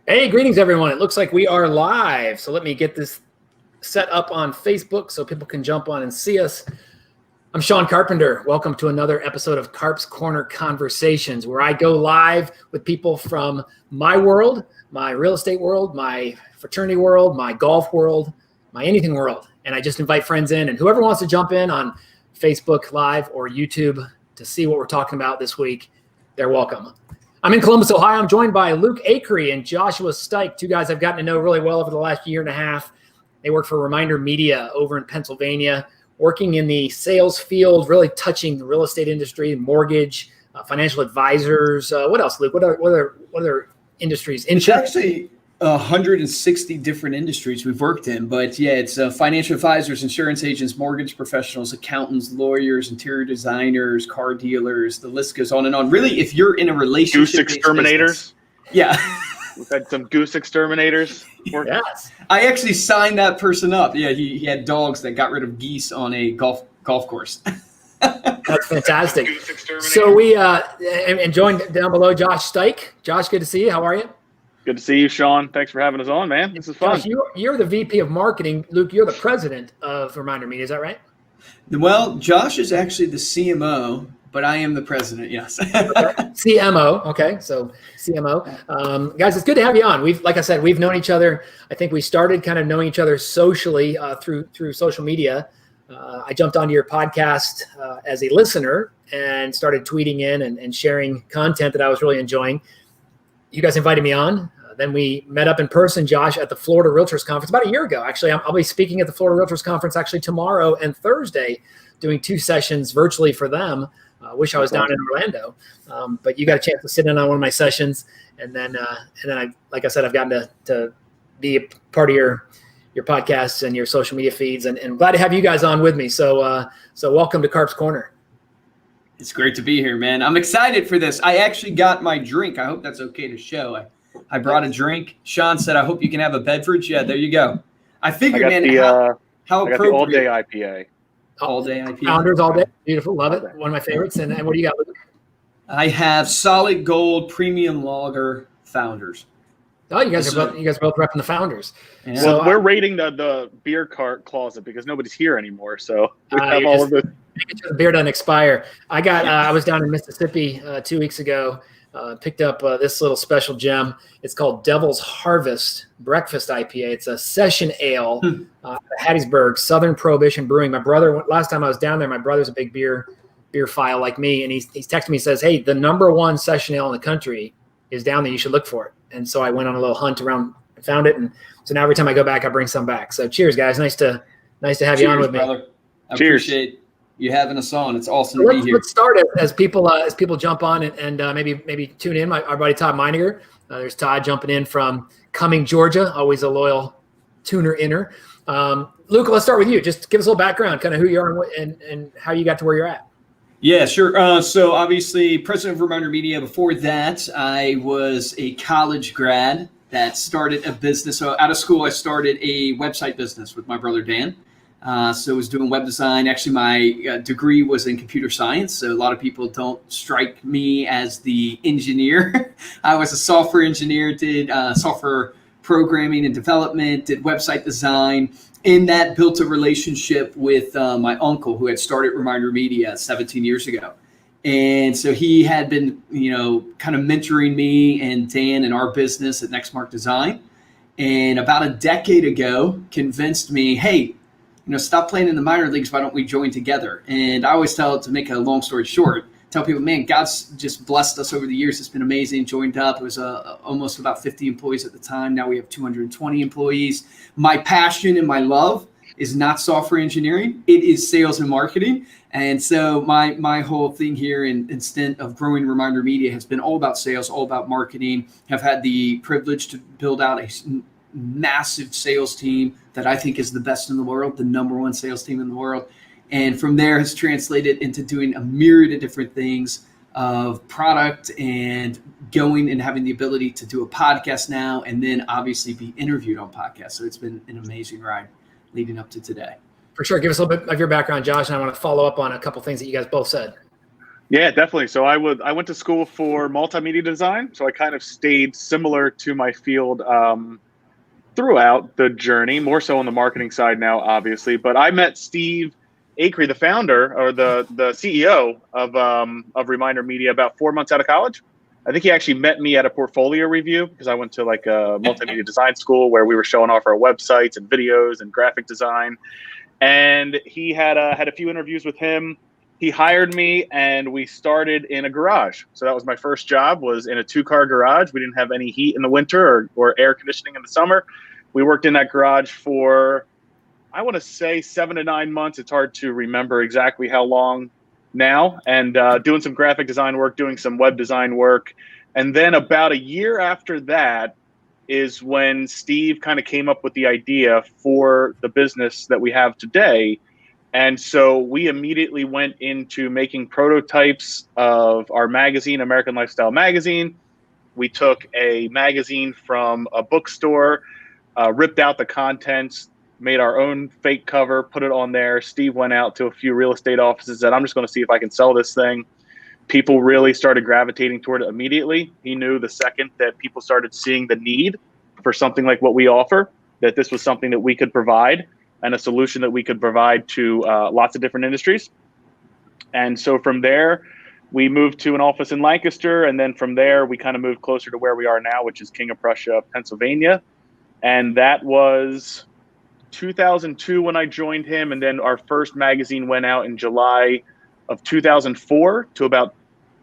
Hey, greetings, everyone. It looks like we are live. So let me get this set up on Facebook so people can jump on and see us. I'm Sean Carpenter. Welcome to another episode of Carp's Corner Conversations, where I go live with people from my world, my real estate world, my fraternity world, my golf world, my anything world. And I just invite friends in, and whoever wants to jump in on Facebook Live or YouTube to see what we're talking about this week, they're welcome. I'm in Columbus, Ohio. I'm joined by Luke Acree and Joshua Stike, two guys I've gotten to know really well over the last year and a half. They work for Reminder Media over in Pennsylvania, working in the sales field, really touching the real estate industry, mortgage, financial advisors. What else, Luke? What other industries? It's actually 160 different industries we've worked in, but yeah, it's financial advisors, insurance agents, mortgage professionals, accountants, lawyers, interior designers, car dealers. The list goes on and on. Really, if you're in a relationship, goose exterminators. Yeah, we've had some goose exterminators. Yes, I actually signed that person up. Yeah, he had dogs that got rid of geese on a golf course. That's fantastic. So we and joined down below Josh Stike. Josh, good to see you. How are you? Good to see you, Sean. Thanks for having us on, man. This is fun. Josh, you're the VP of marketing. Luke, you're the president of Reminder Media. Is that right? Well, Josh is actually the CMO, but I am the president. Yes. Okay. CMO. Okay. So CMO. Guys, it's good to have you on. Like I said, we've known each other. I think we started kind of knowing each other socially through social media. I jumped onto your podcast as a listener and started tweeting in and sharing content that I was really enjoying. You guys invited me on. Then we met up in person, Josh, at the Florida Realtors Conference about a year ago. Actually, I'll be speaking at the Florida Realtors Conference actually tomorrow and Thursday, doing 2 sessions virtually for them. Wish I was down in Orlando, but you got a chance to sit in on one of my sessions, and then like I said, I've gotten to be a part of your podcasts and your social media feeds, and glad to have you guys on with me. So welcome to Carp's Corner. It's great to be here, man. I'm excited for this. I actually got my drink. I hope that's okay to show. I brought a drink. Sean said, I hope you can have a beverage. Yeah, there you go. I figured, man, how appropriate. The all-day IPA. All-day IPA. Founders all day. Beautiful. Love it. One of my favorites. And what do you got, Luke? I have Solid Gold Premium Lager Founders. Oh, you guys are both repping the Founders. Yeah. So we're rating the beer cart closet because nobody's here anymore. So we have all of it. Making sure the beer doesn't expire. I was down in Mississippi 2 weeks ago. Picked up this little special gem. It's called Devil's Harvest Breakfast IPA. It's a session ale, Hattiesburg, Southern Prohibition Brewing. My brother, last time I was down there, my brother's a big beer file like me, and he's texted me, says, hey, the #1 session ale in the country is down there. You should look for it. And so I went on a little hunt around and found it. And so now every time I go back, I bring some back. So cheers, guys. Nice to have you on with brother. me. I appreciate you having us on. It's awesome to be here. Let's start it as people jump on and maybe tune in. Our buddy Todd Meininger. There's Todd jumping in from Cumming, Georgia. Always a loyal tuner inner. Luke, let's start with you. Just give us a little background, kind of who you are and how you got to where you're at. Yeah, sure. So obviously, president of Reminder Media. Before that, I was a college grad that started a business. So out of school, I started a website business with my brother Dan. So I was doing web design. Actually, my degree was in computer science. So a lot of people don't strike me as the engineer. I was a software engineer, did software programming and development, did website design. And that built a relationship with my uncle who had started Reminder Media 17 years ago. And so he had been, kind of mentoring me and Dan in our business at Nextmark Design. And about a decade ago, convinced me, hey, stop playing in the minor leagues. Why don't we join together? And I always tell, to make a long story short, tell people, man, God's just blessed us over the years. It's been amazing. Joined up. It was almost about 50 employees at the time. Now we have 220 employees. My passion and my love is not software engineering. It is sales and marketing. And so my whole thing here and stint of growing Reminder Media has been all about sales, all about marketing. Have had the privilege to build out a massive sales team that I think is the best in the world, the #1 sales team in the world. And from there has translated into doing a myriad of different things of product and going and having the ability to do a podcast now and then obviously be interviewed on podcasts. So it's been an amazing ride leading up to today. For sure. Give us a little bit of your background, Josh, and I want to follow up on a couple things that you guys both said. Yeah, definitely. So I went to school for multimedia design. So I kind of stayed similar to my field throughout the journey, more so on the marketing side now, obviously. But I met Steve Acree, the founder or the CEO of Reminder Media, about 4 months out of college. I think he actually met me at a portfolio review because I went to like a multimedia design school where we were showing off our websites and videos and graphic design. And he had a few interviews with him. He hired me, and we started in a garage. So that was my first job, was in a 2-car garage. We didn't have any heat in the winter or air conditioning in the summer. We worked in that garage for, I want to say, 7 to 9 months. It's hard to remember exactly how long now. And doing some graphic design work, doing some web design work. And then about a year after that is when Steve kind of came up with the idea for the business that we have today. And so we immediately went into making prototypes of our magazine, American Lifestyle Magazine. We took a magazine from a bookstore, ripped out the contents, made our own fake cover, put it on there. Steve went out to a few real estate offices and said, I'm just going to see if I can sell this thing. People really started gravitating toward it immediately. He knew the second that people started seeing the need for something like what we offer, that this was something that we could provide and a solution that we could provide to lots of different industries. And so from there, we moved to an office in Lancaster. And then from there, we kind of moved closer to where we are now, which is King of Prussia, Pennsylvania. And that was 2002 when I joined him. And then our first magazine went out in July of 2004 to about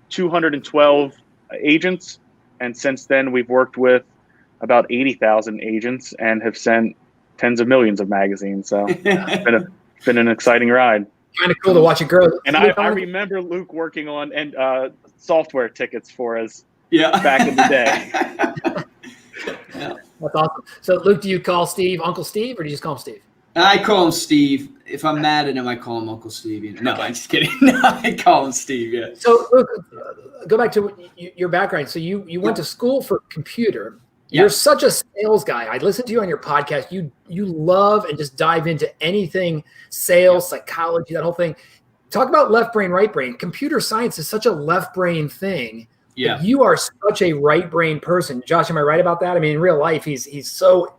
212 agents. And since then, we've worked with about 80,000 agents and have sent tens of millions of magazines. So it's been an exciting ride. Kind of cool to watch it grow. And I remember Luke working on software tickets for us back in the day. Yeah. That's awesome. So Luke, do you call Steve Uncle Steve or do you just call him Steve? I call him Steve. If I'm mad at him, I call him Uncle Steve. No, I'm just kidding. No, I call him Steve, yeah. So Luke, go back to your background. So you went to school for computer. You're such a sales guy. I listened to you on your podcast. You love and just dive into anything sales, psychology, that whole thing. Talk about left brain, right brain. Computer science is such a left brain thing. Yeah. You are such a right brain person. Josh, am I right about that? I mean, in real life, he's so.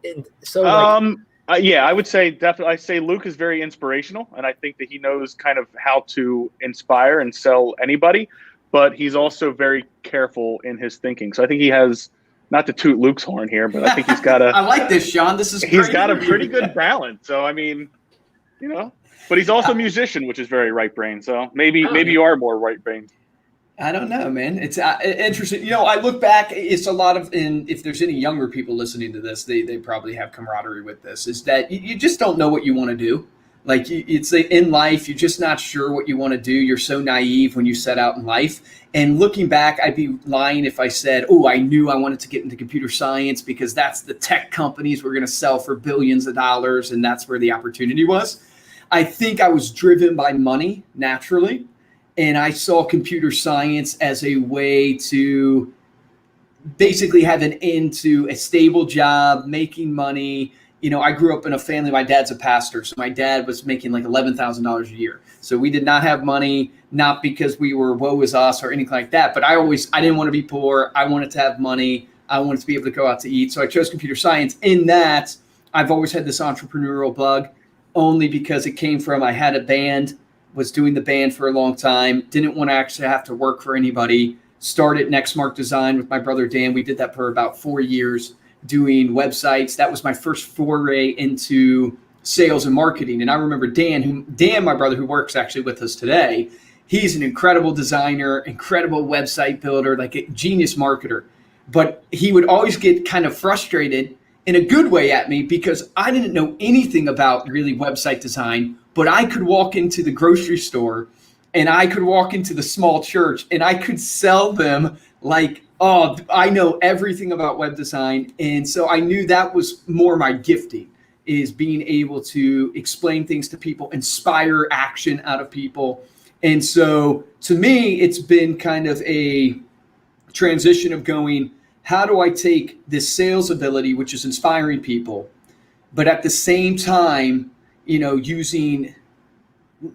Yeah, I would say definitely. I say Luke is very inspirational, and I think that he knows kind of how to inspire and sell anybody. But he's also very careful in his thinking. So I think he has. Not to toot Luke's horn here, but I think he's got a. I like this, Sean. This is. He's got a pretty good balance. So I mean, but he's also a musician, which is very right brain. So maybe you are more right brain. I don't know, man. It's interesting. I look back. It's a lot of, and if there's any younger people listening to this, they probably have camaraderie with this. Is that you just don't know what you want to do. Like it's in life, you're just not sure what you want to do. You're so naive when you set out in life. And looking back, I'd be lying if I said, oh, I knew I wanted to get into computer science because that's the tech companies were going to sell for billions of dollars and that's where the opportunity was. I think I was driven by money naturally. And I saw computer science as a way to basically have an end to a stable job, making money. I grew up in a family. My dad's a pastor. So my dad was making like $11,000 a year. So we did not have money, not because we were woe is us or anything like that. But I didn't want to be poor. I wanted to have money. I wanted to be able to go out to eat. So I chose computer science. In that, I've always had this entrepreneurial bug only because it came from, I had a band, was doing the band for a long time, didn't want to actually have to work for anybody, started Nextmark Design with my brother Dan. We did that for about 4 years. Doing websites. That was my first foray into sales and marketing. And I remember Dan, my brother, who works actually with us today, he's an incredible designer, incredible website builder, like a genius marketer. But he would always get kind of frustrated in a good way at me because I didn't know anything about really website design, but I could walk into the grocery store and I could walk into the small church and I could sell them like, oh, I know everything about web design. And so I knew that was more my gifting, is being able to explain things to people, inspire action out of people. And so to me, it's been kind of a transition of going, how do I take this sales ability, which is inspiring people, but at the same time, using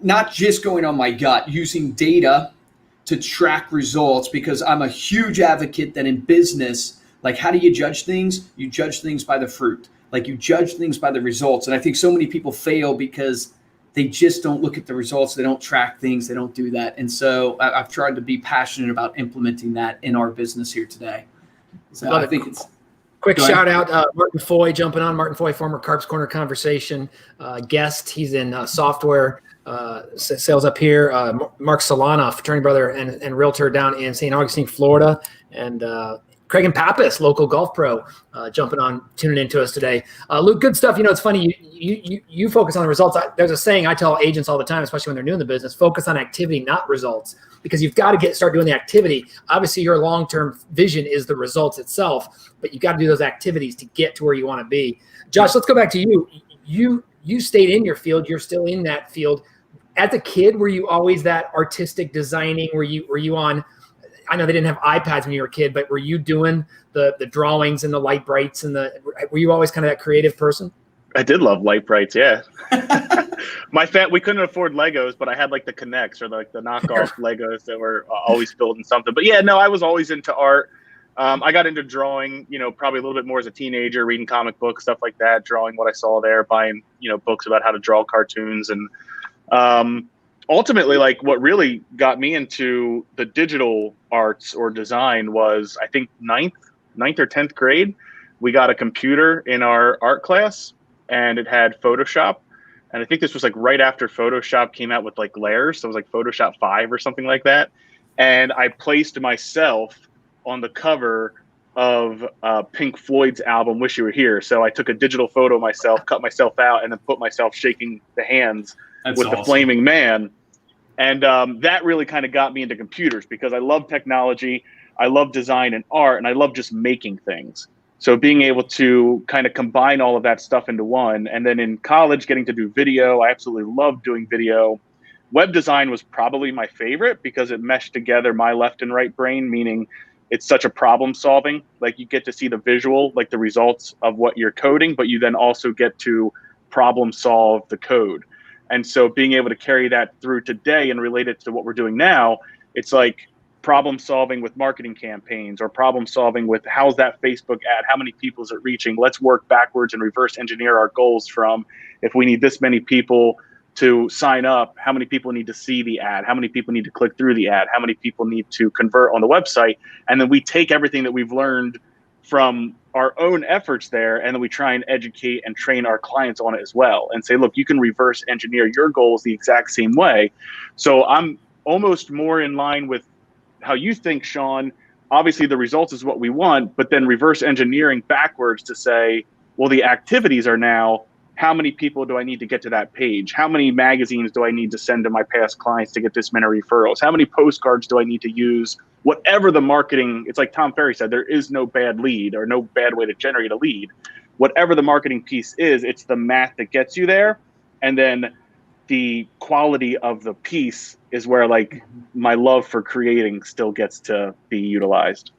not just going on my gut, using data to track results, because I'm a huge advocate that in business, like, how do you judge things? You judge things by the fruit. Like, you judge things by the results. And I think so many people fail because they just don't look at the results. They don't track things. They don't do that. And so I've tried to be passionate about implementing that in our business here today. So I think it's quick shout out, Martin Foy jumping on. Martin Foy, former Carp's Corner Conversation guest. He's in software sales up here. Mark Solana, fraternity brother and realtor down in St. Augustine, Florida. And Craig and Pappas, local golf pro, jumping on, tuning into us today. Luke, good stuff. You know, it's funny. You focus on the results. There's a saying I tell agents all the time, especially when they're new in the business: focus on activity, not results, because you've got to start doing the activity. Obviously, your long-term vision is the results itself, but you've got to do those activities to get to where you want to be. Josh, let's go back to you. You stayed in your field. You're still in that field. As a kid, were you always that artistic designing? Were you on? I know they didn't have iPads when you were a kid, but were you doing the drawings and the light brights were you always kind of that creative person? I did love light brights, yeah. We couldn't afford Legos, but I had like the Connects or like the knockoff Legos that were always building something. But yeah, no, I was always into art. I got into drawing, probably a little bit more as a teenager, reading comic books, stuff like that, drawing what I saw there, buying, books about how to draw cartoons. And ultimately, like, what really got me into the digital arts or design was, I think, ninth or 10th grade. We got a computer in our art class, and it had Photoshop. And I think this was like right after Photoshop came out with like layers. So it was like Photoshop 5 or something like that. And I placed myself on the cover of Pink Floyd's album, Wish You Were Here. So I took a digital photo of myself, cut myself out, and then put myself shaking the hands with the flaming man. And that really kind of got me into computers, because I love technology, I love design and art, and I love just making things. So being able to kind of combine all of that stuff into one. And then in college, getting to do video, I absolutely loved doing video. Web design was probably my favorite because it meshed together my left and right brain, meaning it's such a problem solving. Like, you get to see the visual, like the results of what you're coding, but you then also get to problem solve the code. And so being able to carry that through today and relate it to what we're doing now, it's like problem solving with marketing campaigns, or problem solving with how's that Facebook ad, how many people is it reaching? Let's work backwards and reverse engineer our goals from, if we need this many people to sign up, how many people need to see the ad? How many people need to click through the ad? How many people need to convert on the website? And then we take everything that we've learned from our own efforts there, and then we try and educate and train our clients on it as well, and say, look, you can reverse engineer your goals the exact same way. So I'm almost more in line with how you think, Sean. Obviously the results is what we want, but then reverse engineering backwards to say, well, the activities are now, how many people do I need to get to that page? How many magazines do I need to send to my past clients to get this many referrals? How many postcards do I need to use? Whatever the marketing, it's like Tom Ferry said, there is no bad lead or no bad way to generate a lead. Whatever the marketing piece is, it's the math that gets you there. And then the quality of the piece is where, like, my love for creating still gets to be utilized.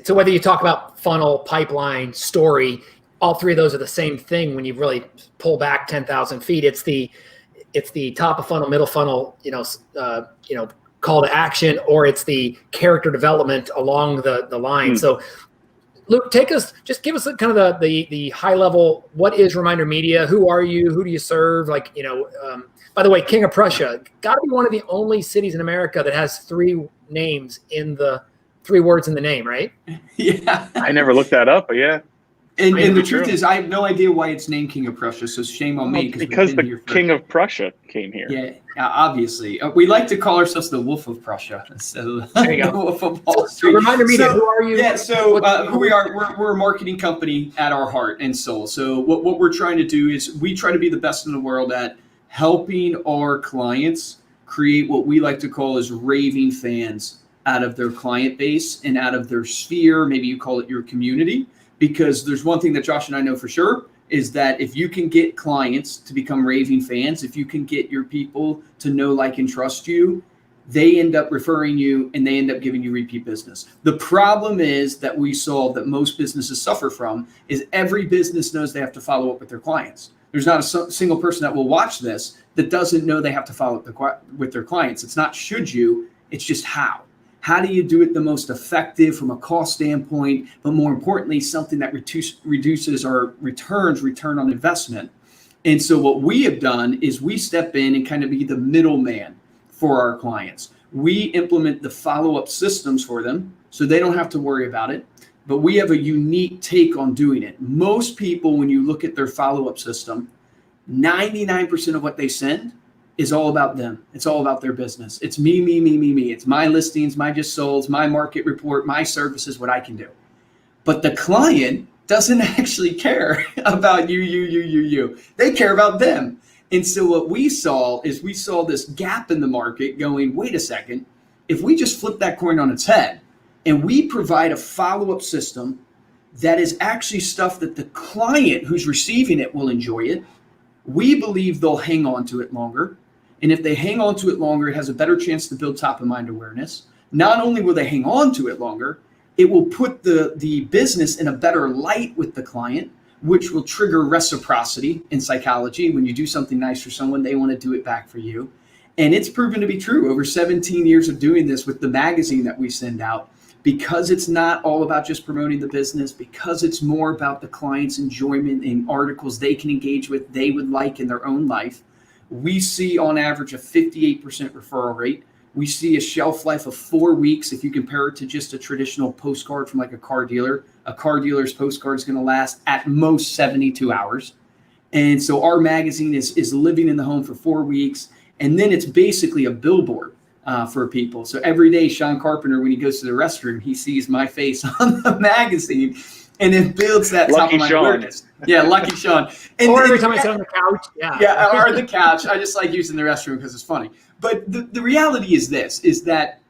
So whether you talk about funnel, pipeline, story, all three of those are the same thing. When you really pull back 10,000 feet, it's the top of funnel, middle funnel, call to action, or it's the character development along the line. So Luke, just give us kind of the high level. What is Reminder Media? Who are you? Who do you serve? By the way, King of Prussia, got to be one of the only cities in America that has three words in the name, right? Yeah. I never looked that up, but yeah. And the truth is, I have no idea why it's named King of Prussia, so shame on me. Because the King of Prussia came here. Yeah, obviously. We like to call ourselves the Wolf of Prussia. So there you go. The Wolf of Wall Street. So Reminder Media, who are you? Yeah, so who we are, we're a marketing company at our heart and soul. So what we're trying to do is we try to be the best in the world at helping our clients create what we like to call as raving fans out of their client base and out of their sphere. Maybe you call it your community. Because there's one thing that Josh and I know for sure is that if you can get clients to become raving fans, if you can get your people to know, like, and trust you, they end up referring you and they end up giving you repeat business. The problem is that we solve that most businesses suffer from is every business knows they have to follow up with their clients. There's not a single person that will watch this that doesn't know they have to follow up with their clients. It's not should you, It's just how. How do you do it the most effective from a cost standpoint, but more importantly, something that reduces our return on investment. And so what we have done is we step in and kind of be the middleman for our clients. We implement the follow-up systems for them so they don't have to worry about it, but we have a unique take on doing it. Most people, when you look at their follow-up system, 99% of what they send is all about them. It's all about their business. It's me. It's my listings, my just solds, my market report, my services, what I can do. But the client doesn't actually care about you. They care about them. And so what we saw is this gap in the market going, wait a second, if we just flip that coin on its head and we provide a follow-up system that is actually stuff that the client who's receiving it will enjoy it, we believe they'll hang on to it longer. And if they hang on to it longer, it has a better chance to build top of mind awareness. Not only will they hang on to it longer, it will put the business in a better light with the client, which will trigger reciprocity in psychology. When you do something nice for someone, they want to do it back for you. And it's proven to be true over 17 years of doing this with the magazine that we send out, because it's not all about just promoting the business, because it's more about the client's enjoyment in articles they can engage with, they would like in their own life. We see on average a 58% referral rate. We see a shelf life of 4 weeks. If you compare it to just a traditional postcard from like a car dealer's postcard is going to last at most 72 hours. And so our magazine is living in the home for 4 weeks. And then it's basically a billboard for people. So every day, Sean Carpenter, when he goes to the restroom, he sees my face on the magazine, and it builds that top of mind awareness. Yeah, lucky Sean. Or every time I sit on the couch. Yeah, or the couch. I just like using the restroom because it's funny. But the reality is this, is that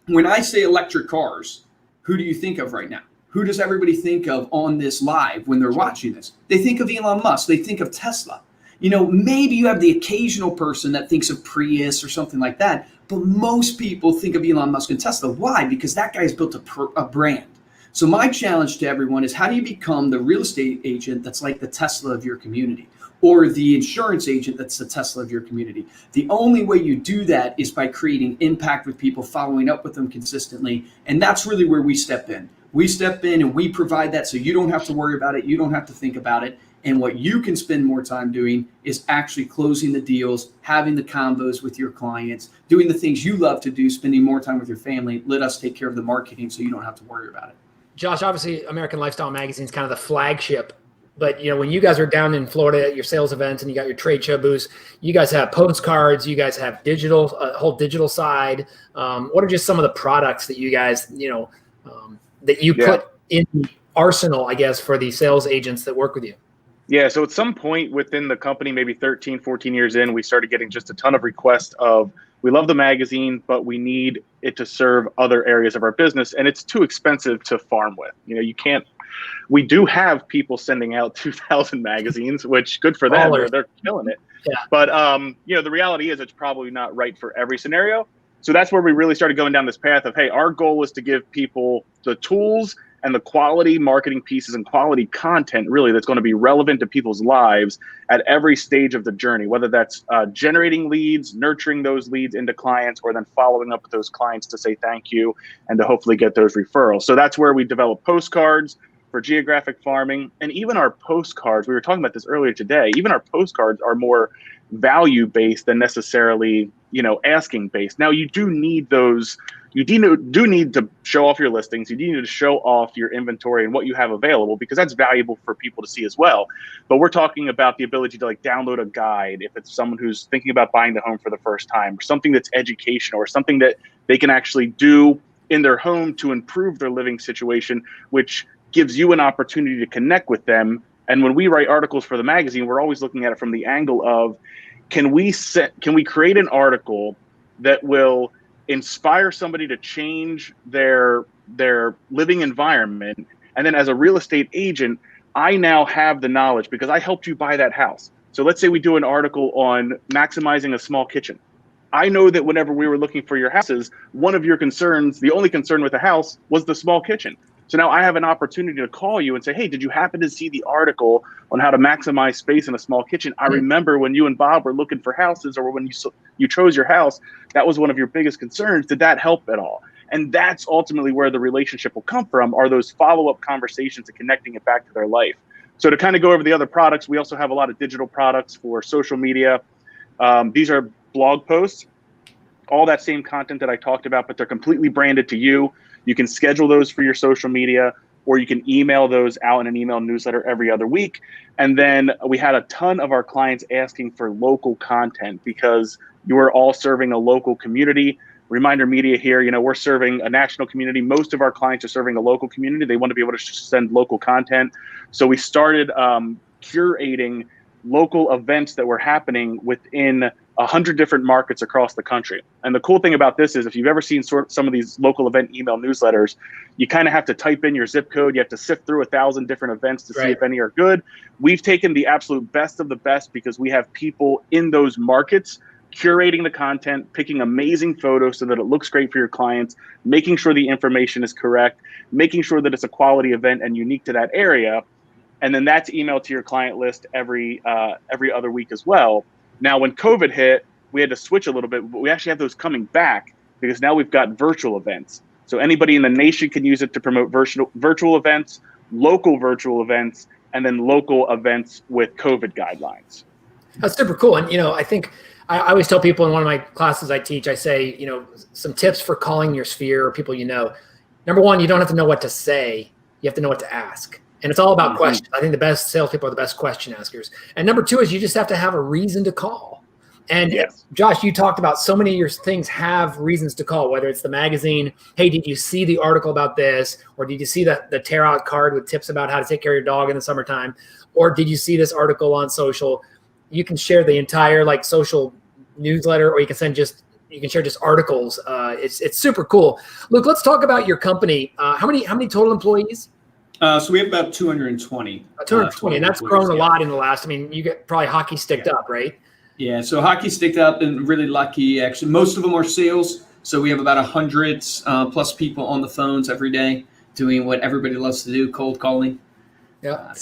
when I say electric cars, who do you think of right now? Who does everybody think of on this live when they're watching this? They think of Elon Musk. They think of Tesla. You know, maybe you have the occasional person that thinks of Prius or something like that, but most people think of Elon Musk and Tesla. Why? Because that guy's built a brand. So my challenge to everyone is, how do you become the real estate agent that's like the Tesla of your community, or the insurance agent that's the Tesla of your community? The only way you do that is by creating impact with people, following up with them consistently. And that's really where we step in. We step in and we provide that so you don't have to worry about it. You don't have to think about it. And what you can spend more time doing is actually closing the deals, having the combos with your clients, doing the things you love to do, spending more time with your family. Let us take care of the marketing so you don't have to worry about it. Josh, obviously American Lifestyle Magazine is kind of the flagship, but you know, when you guys are down in Florida at your sales events and you got your trade show booths, you guys have postcards, you guys have digital, a whole digital side. What are just some of the products that you guys, that you put in the arsenal, I guess, for the sales agents that work with you? Yeah, so at some point within the company, maybe 13, 14 years in, we started getting just a ton of requests of, we love the magazine, but we need it to serve other areas of our business, and it's too expensive to farm with. You know, you can't, we do have people sending out 2,000 magazines, which good for them, they're killing it. Yeah. But, the reality is it's probably not right for every scenario. So that's where we really started going down this path of, hey, our goal is to give people the tools and the quality marketing pieces and quality content really that's going to be relevant to people's lives at every stage of the journey, whether that's generating leads, nurturing those leads into clients, or then following up with those clients to say thank you and to hopefully get those referrals. So that's where we develop postcards for geographic farming. And even our postcards, we were talking about this earlier today, even our postcards are more value-based than necessarily, asking-based. Now, you do need those. You do need to show off your listings. You do need to show off your inventory and what you have available, because that's valuable for people to see as well. But we're talking about the ability to download a guide if it's someone who's thinking about buying the home for the first time, or something that's educational, or something that they can actually do in their home to improve their living situation, which gives you an opportunity to connect with them. And when we write articles for the magazine, we're always looking at it from the angle of, can we create an article that will inspire somebody to change their living environment, and then as a real estate agent, I now have the knowledge because I helped you buy that house. So let's say we do an article on maximizing a small kitchen. I know that whenever we were looking for your houses, one of your concerns, the only concern with the house, was the small kitchen. So now I have an opportunity to call you and say, hey, did you happen to see the article on how to maximize space in a small kitchen? I remember when you and Bob were looking for houses, or when you chose your house, that was one of your biggest concerns. Did that help at all? And that's ultimately where the relationship will come from, are those follow-up conversations and connecting it back to their life. So to kind of go over the other products, we also have a lot of digital products for social media. These are blog posts, all that same content that I talked about, but they're completely branded to you. You can schedule those for your social media, or you can email those out in an email newsletter every other week. And then we had a ton of our clients asking for local content because you are all serving a local community. Reminder Media here, we're serving a national community. Most of our clients are serving a local community. They want to be able to send local content. So we started curating local events that were happening within 100 different markets across the country. And the cool thing about this is, if you've ever seen some of these local event email newsletters, you kind of have to type in your zip code. You have to sift through 1,000 different events to see if any are good. We've taken the absolute best of the best because we have people in those markets curating the content, picking amazing photos so that it looks great for your clients, making sure the information is correct, making sure that it's a quality event and unique to that area. And then that's emailed to your client list every other week as well. Now, when COVID hit, we had to switch a little bit, but we actually have those coming back because now we've got virtual events. So anybody in the nation can use it to promote virtual events, local virtual events, and then local events with COVID guidelines. That's super cool. And, I think I always tell people in one of my classes I teach, I say, some tips for calling your sphere or people Number one, you don't have to know what to say. You have to know what to ask. And it's all about questions. I think the best salespeople are the best question askers. And number two is you just have to have a reason to call. And yes, Josh, you talked about so many of your things have reasons to call, whether it's the magazine. Hey, did you see the article about this? Or did you see the tear out card with tips about how to take care of your dog in the summertime? Or did you see this article on social? You can share the entire social newsletter, or you can share just articles. It's super cool. Luke, let's talk about your company. How many total employees? So we have about 220. 220, and that's grown a lot in the last. You get probably hockey sticked up, right? Yeah, so hockey sticked up, and really lucky. Actually, most of them are sales. So we have about 100 plus people on the phones every day doing what everybody loves to do, cold calling. Yeah.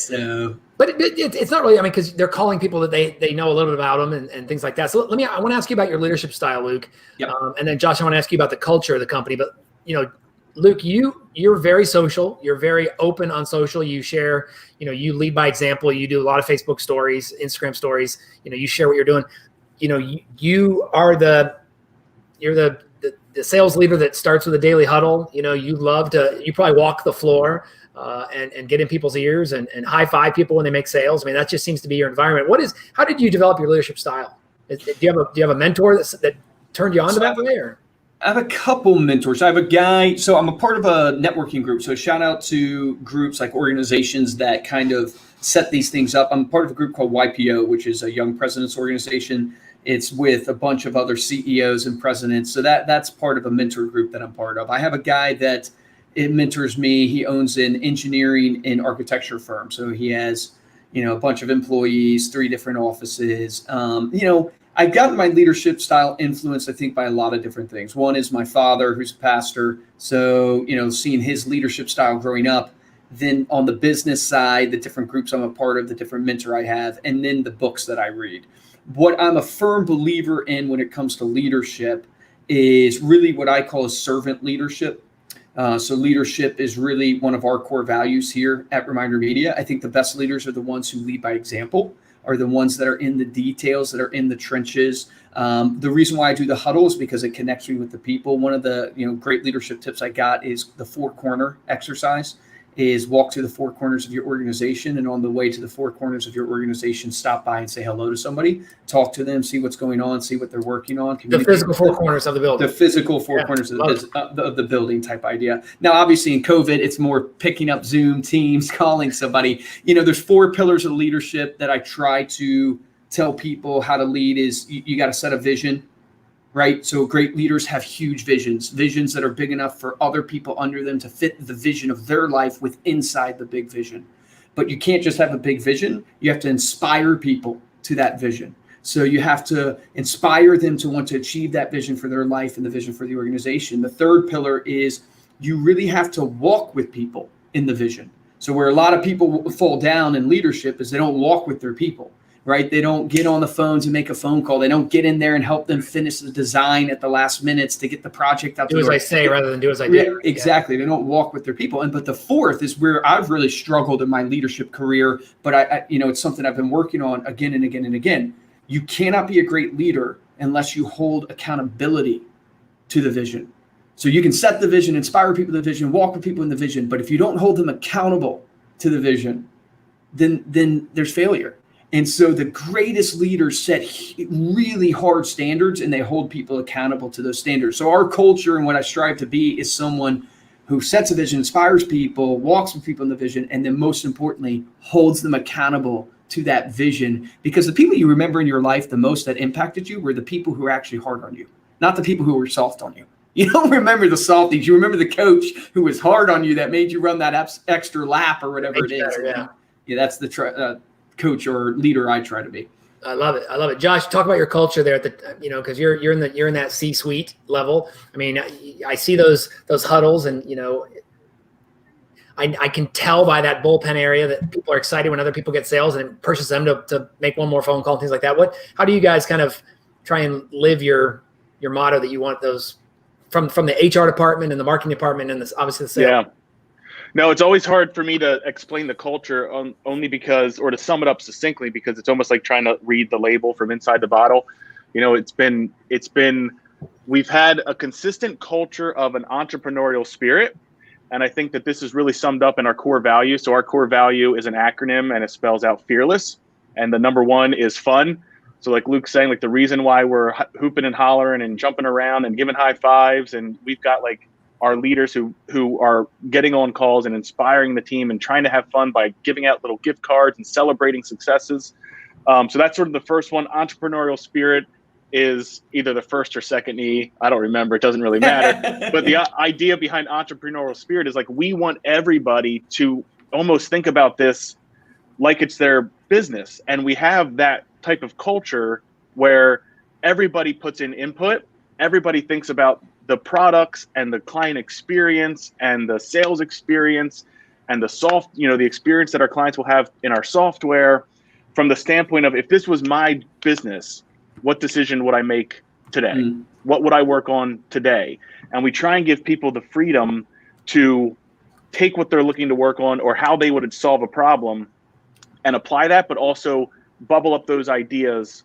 But it's not really, because they're calling people that they know a little bit about them and things like that. So I want to ask you about your leadership style, Luke. Yep. And then Josh, I want to ask you about the culture of the company. But, Luke, you're very social. You're very open on social. You share, you lead by example. You do a lot of Facebook stories, Instagram stories. You share what you're doing. You are the sales leader that starts with a daily huddle. You probably walk the floor and get in people's ears and high five people when they make sales. That just seems to be your environment. How did you develop your leadership style? Do you have a mentor that turned you on to that way? Or? I have a couple mentors. I have a guy, so I'm a part of a networking group. So shout out to groups like organizations that kind of set these things up. I'm part of a group called YPO, which is a Young Presidents Organization. It's with a bunch of other CEOs and presidents. So that's part of a mentor group that I'm part of. I have a guy that mentors me. He owns an engineering and architecture firm. So he has, a bunch of employees, 3 different offices. I've gotten my leadership style influenced, I think, by a lot of different things. One is my father, who's a pastor. So, seeing his leadership style growing up. Then on the business side, the different groups I'm a part of, the different mentor I have, and then the books that I read. What I'm a firm believer in when it comes to leadership is really what I call a servant leadership. So leadership is really one of our core values here at Reminder Media. I think the best leaders are the ones who lead by example, are the ones that are in the details, that are in the trenches. The reason why I do the huddle is because it connects me with the people. One of the great leadership tips I got is the 4-corner exercise. Is walk to the 4 corners of your organization, and on the way to the 4 corners of your organization, stop by and say hello to somebody, talk to them, see what's going on, see what they're working on. The physical 4 corners of the building. The physical 4 corners of the building type idea. Now, obviously in COVID, it's more picking up Zoom, Teams, calling somebody. There's 4 pillars of leadership that I try to tell people how to lead is you got to set a vision. Right. So great leaders have huge visions that are big enough for other people under them to fit the vision of their life with inside the big vision. But you can't just have a big vision. You have to inspire people to that vision. So you have to inspire them to want to achieve that vision for their life and the vision for the organization. The third pillar is you really have to walk with people in the vision. So where a lot of people fall down in leadership is they don't walk with their people, right? They don't get on the phones and make a phone call. They don't get in there and help them finish the design at the last minutes to get the project out. Do as I say rather than do as I do. Yeah, exactly. They don't walk with their people. But the fourth is where I've really struggled in my leadership career, but I it's something I've been working on again and again and again. You cannot be a great leader unless you hold accountability to the vision. So you can set the vision, inspire people to the vision, walk with people in the vision. But if you don't hold them accountable to the vision, then there's failure. And so the greatest leaders set really hard standards and they hold people accountable to those standards. So our culture and what I strive to be is someone who sets a vision, inspires people, walks with people in the vision, and then most importantly, holds them accountable to that vision. Because the people you remember in your life the most that impacted you were the people who were actually hard on you, not the people who were soft on you. You don't remember the softies. You remember the coach who was hard on you that made you run that extra lap or whatever it is. Yeah, that's the coach or leader I try to be. I love it. I love it. Josh, talk about your culture there at the, because you're in that C-suite level. I mean, I see those huddles, and I can tell by that bullpen area that people are excited when other people get sales, and it pushes them to make one more phone call and things like that. How do you guys kind of try and live your motto that you want those from the HR department and the marketing department and obviously the sales? Yeah. No, it's always hard for me to explain the culture only because, or to sum it up succinctly, because it's almost like trying to read the label from inside the bottle. We've had a consistent culture of an entrepreneurial spirit. And I think that this is really summed up in our core value. So our core value is an acronym and it spells out fearless. And the number one is fun. So like Luke's saying, like the reason why we're hooping and hollering and jumping around and giving high fives, and we've got like our leaders who are getting on calls and inspiring the team and trying to have fun by giving out little gift cards and celebrating successes. So that's sort of the first one. Entrepreneurial spirit is either the first or second E. I don't remember. It doesn't really matter. But the idea behind entrepreneurial spirit is like we want everybody to almost think about this like it's their business. And we have that type of culture where everybody puts in input. Everybody thinks about the products and the client experience and the sales experience and the experience that our clients will have in our software from the standpoint of, if this was my business, what decision would I make today? What would I work on today? And we try and give people the freedom to take what they're looking to work on or how they would solve a problem and apply that, but also bubble up those ideas.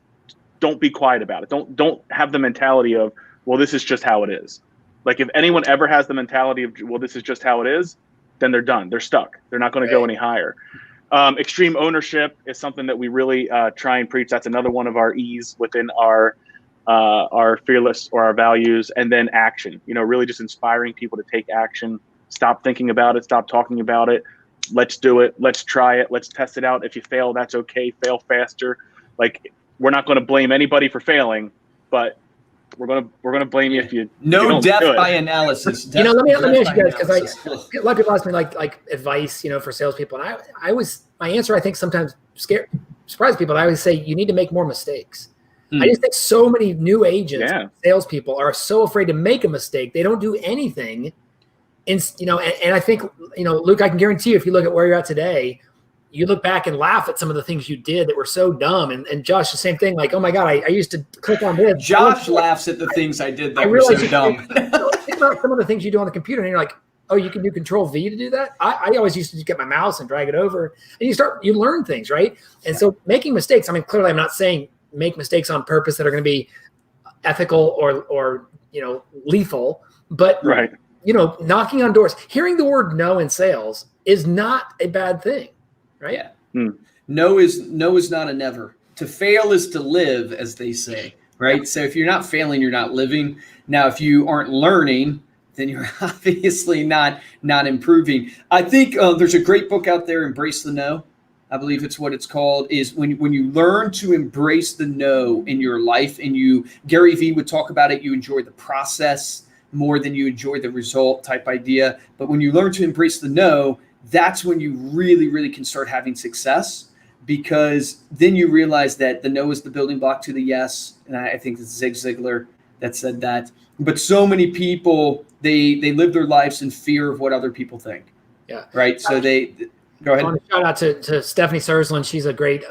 Don't be quiet about it. Don't have the mentality of, well, this is just how it is. Like if anyone ever has the mentality of, well, this is just how it is, then they're done. They're stuck. They're not going to go any higher. Extreme ownership is something that we really try and preach. That's another one of our E's within our fearless or our values. And then action, really just inspiring people to take action. Stop thinking about it. Stop talking about it. Let's do it. Let's try it. Let's test it out. If you fail, that's okay. Fail faster. Like we're not going to blame anybody for failing, but we're gonna blame you if you death by analysis. Let me ask you guys, because a lot of people ask me like advice, for salespeople, and my answer I think sometimes surprise people. I always say you need to make more mistakes. I just think so many new agents, salespeople are so afraid to make a mistake. They don't do anything. And I think, Luke, I can guarantee you, if you look at where you're at today, you look back and laugh at some of the things you did that were so dumb. And Josh, the same thing, like, oh my God, I used to click on this. Josh laughs at the things I did that were so dumb. Think about some of the things you do on the computer and you're like, oh, you can do Control V to do that? I always used to just get my mouse and drag it over. And you learn things, right? And so making mistakes, I mean, clearly I'm not saying make mistakes on purpose that are going to be ethical or lethal, but right. Knocking on doors, hearing the word no in sales is not a bad thing, right? Yeah. No is not a never. To fail is to live, as they say, right? So if you're not failing, you're not living. Now, if you aren't learning, then you're obviously not improving. I think there's a great book out there, Embrace the No. I believe it's what it's called, is when you learn to embrace the no in your life, and Gary Vee would talk about it, you enjoy the process more than you enjoy the result type idea. But when you learn to embrace the no, that's when you really, really can start having success, because then you realize that the no is the building block to the yes. And I think it's Zig Ziglar that said that. But so many people, they live their lives in fear of what other people think. Yeah. Right. So they go ahead. I want to shout out to Stephanie Sursland. She's a great,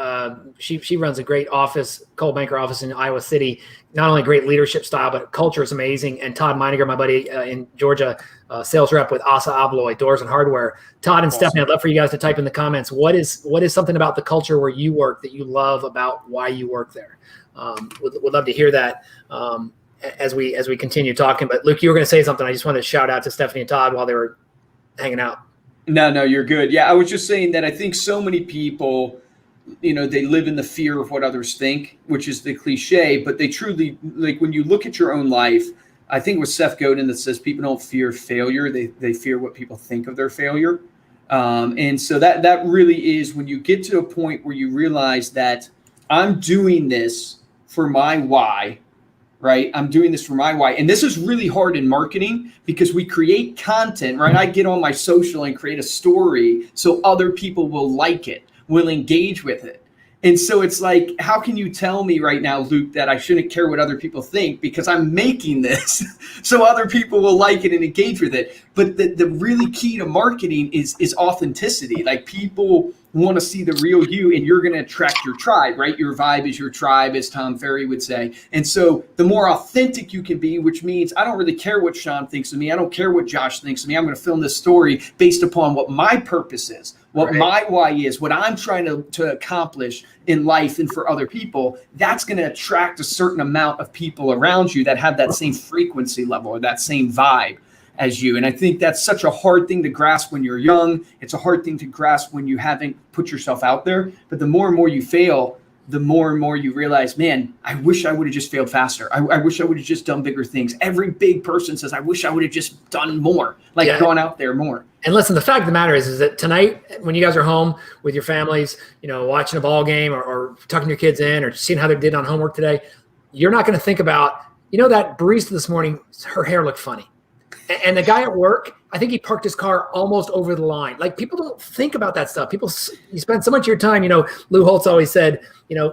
she runs a great office, Coldwell Banker office in Iowa City. Not only great leadership style, but culture is amazing. And Todd Meininger, my buddy in Georgia, sales rep with Asa Abloy, Doors and Hardware. Todd and Stephanie, I'd love for you guys to type in the comments. What is something about the culture where you work that you love about why you work there? Would love to hear that as we continue talking. But Luke, you were going to say something. I just wanted to shout out to Stephanie and Todd while they were hanging out. No, you're good. Yeah, I was just saying that I think so many people, they live in the fear of what others think, which is the cliche, but they truly, like when you look at your own life, I think it was Seth Godin that says people don't fear failure. They fear what people think of their failure. And so that really is when you get to a point where you realize that I'm doing this for my why, right? I'm doing this for my why. And this is really hard in marketing because we create content, right? I get on my social and create a story so other people will like it, will engage with it. And so it's like, how can you tell me right now, Luke, that I shouldn't care what other people think because I'm making this so other people will like it and engage with it? But the really key to marketing is authenticity. Like people want to see the real you and you're going to attract your tribe, right? Your vibe is your tribe, as Tom Ferry would say. And so the more authentic you can be, which means I don't really care what Sean thinks of me. I don't care what Josh thinks of me. I'm going to film this story based upon what my purpose is, what my why is, what I'm trying to accomplish in life and for other people. That's going to attract a certain amount of people around you that have that same frequency level or that same vibe as you. And I think that's such a hard thing to grasp when you're young. It's a hard thing to grasp when you haven't put yourself out there. But the more and more you fail, the more and more you realize, man, I wish I would have just failed faster. I wish I would have just done bigger things. Every big person says, I wish I would have just done more, gone out there more. And listen, the fact of the matter is that tonight, when you guys are home with your families, watching a ball game or tucking your kids in or seeing how they did on homework today, you're not going to think about, that barista this morning, her hair looked funny. And the guy at work, I think he parked his car almost over the line. Like people don't think about that stuff. You spend so much of your time, Lou Holtz always said,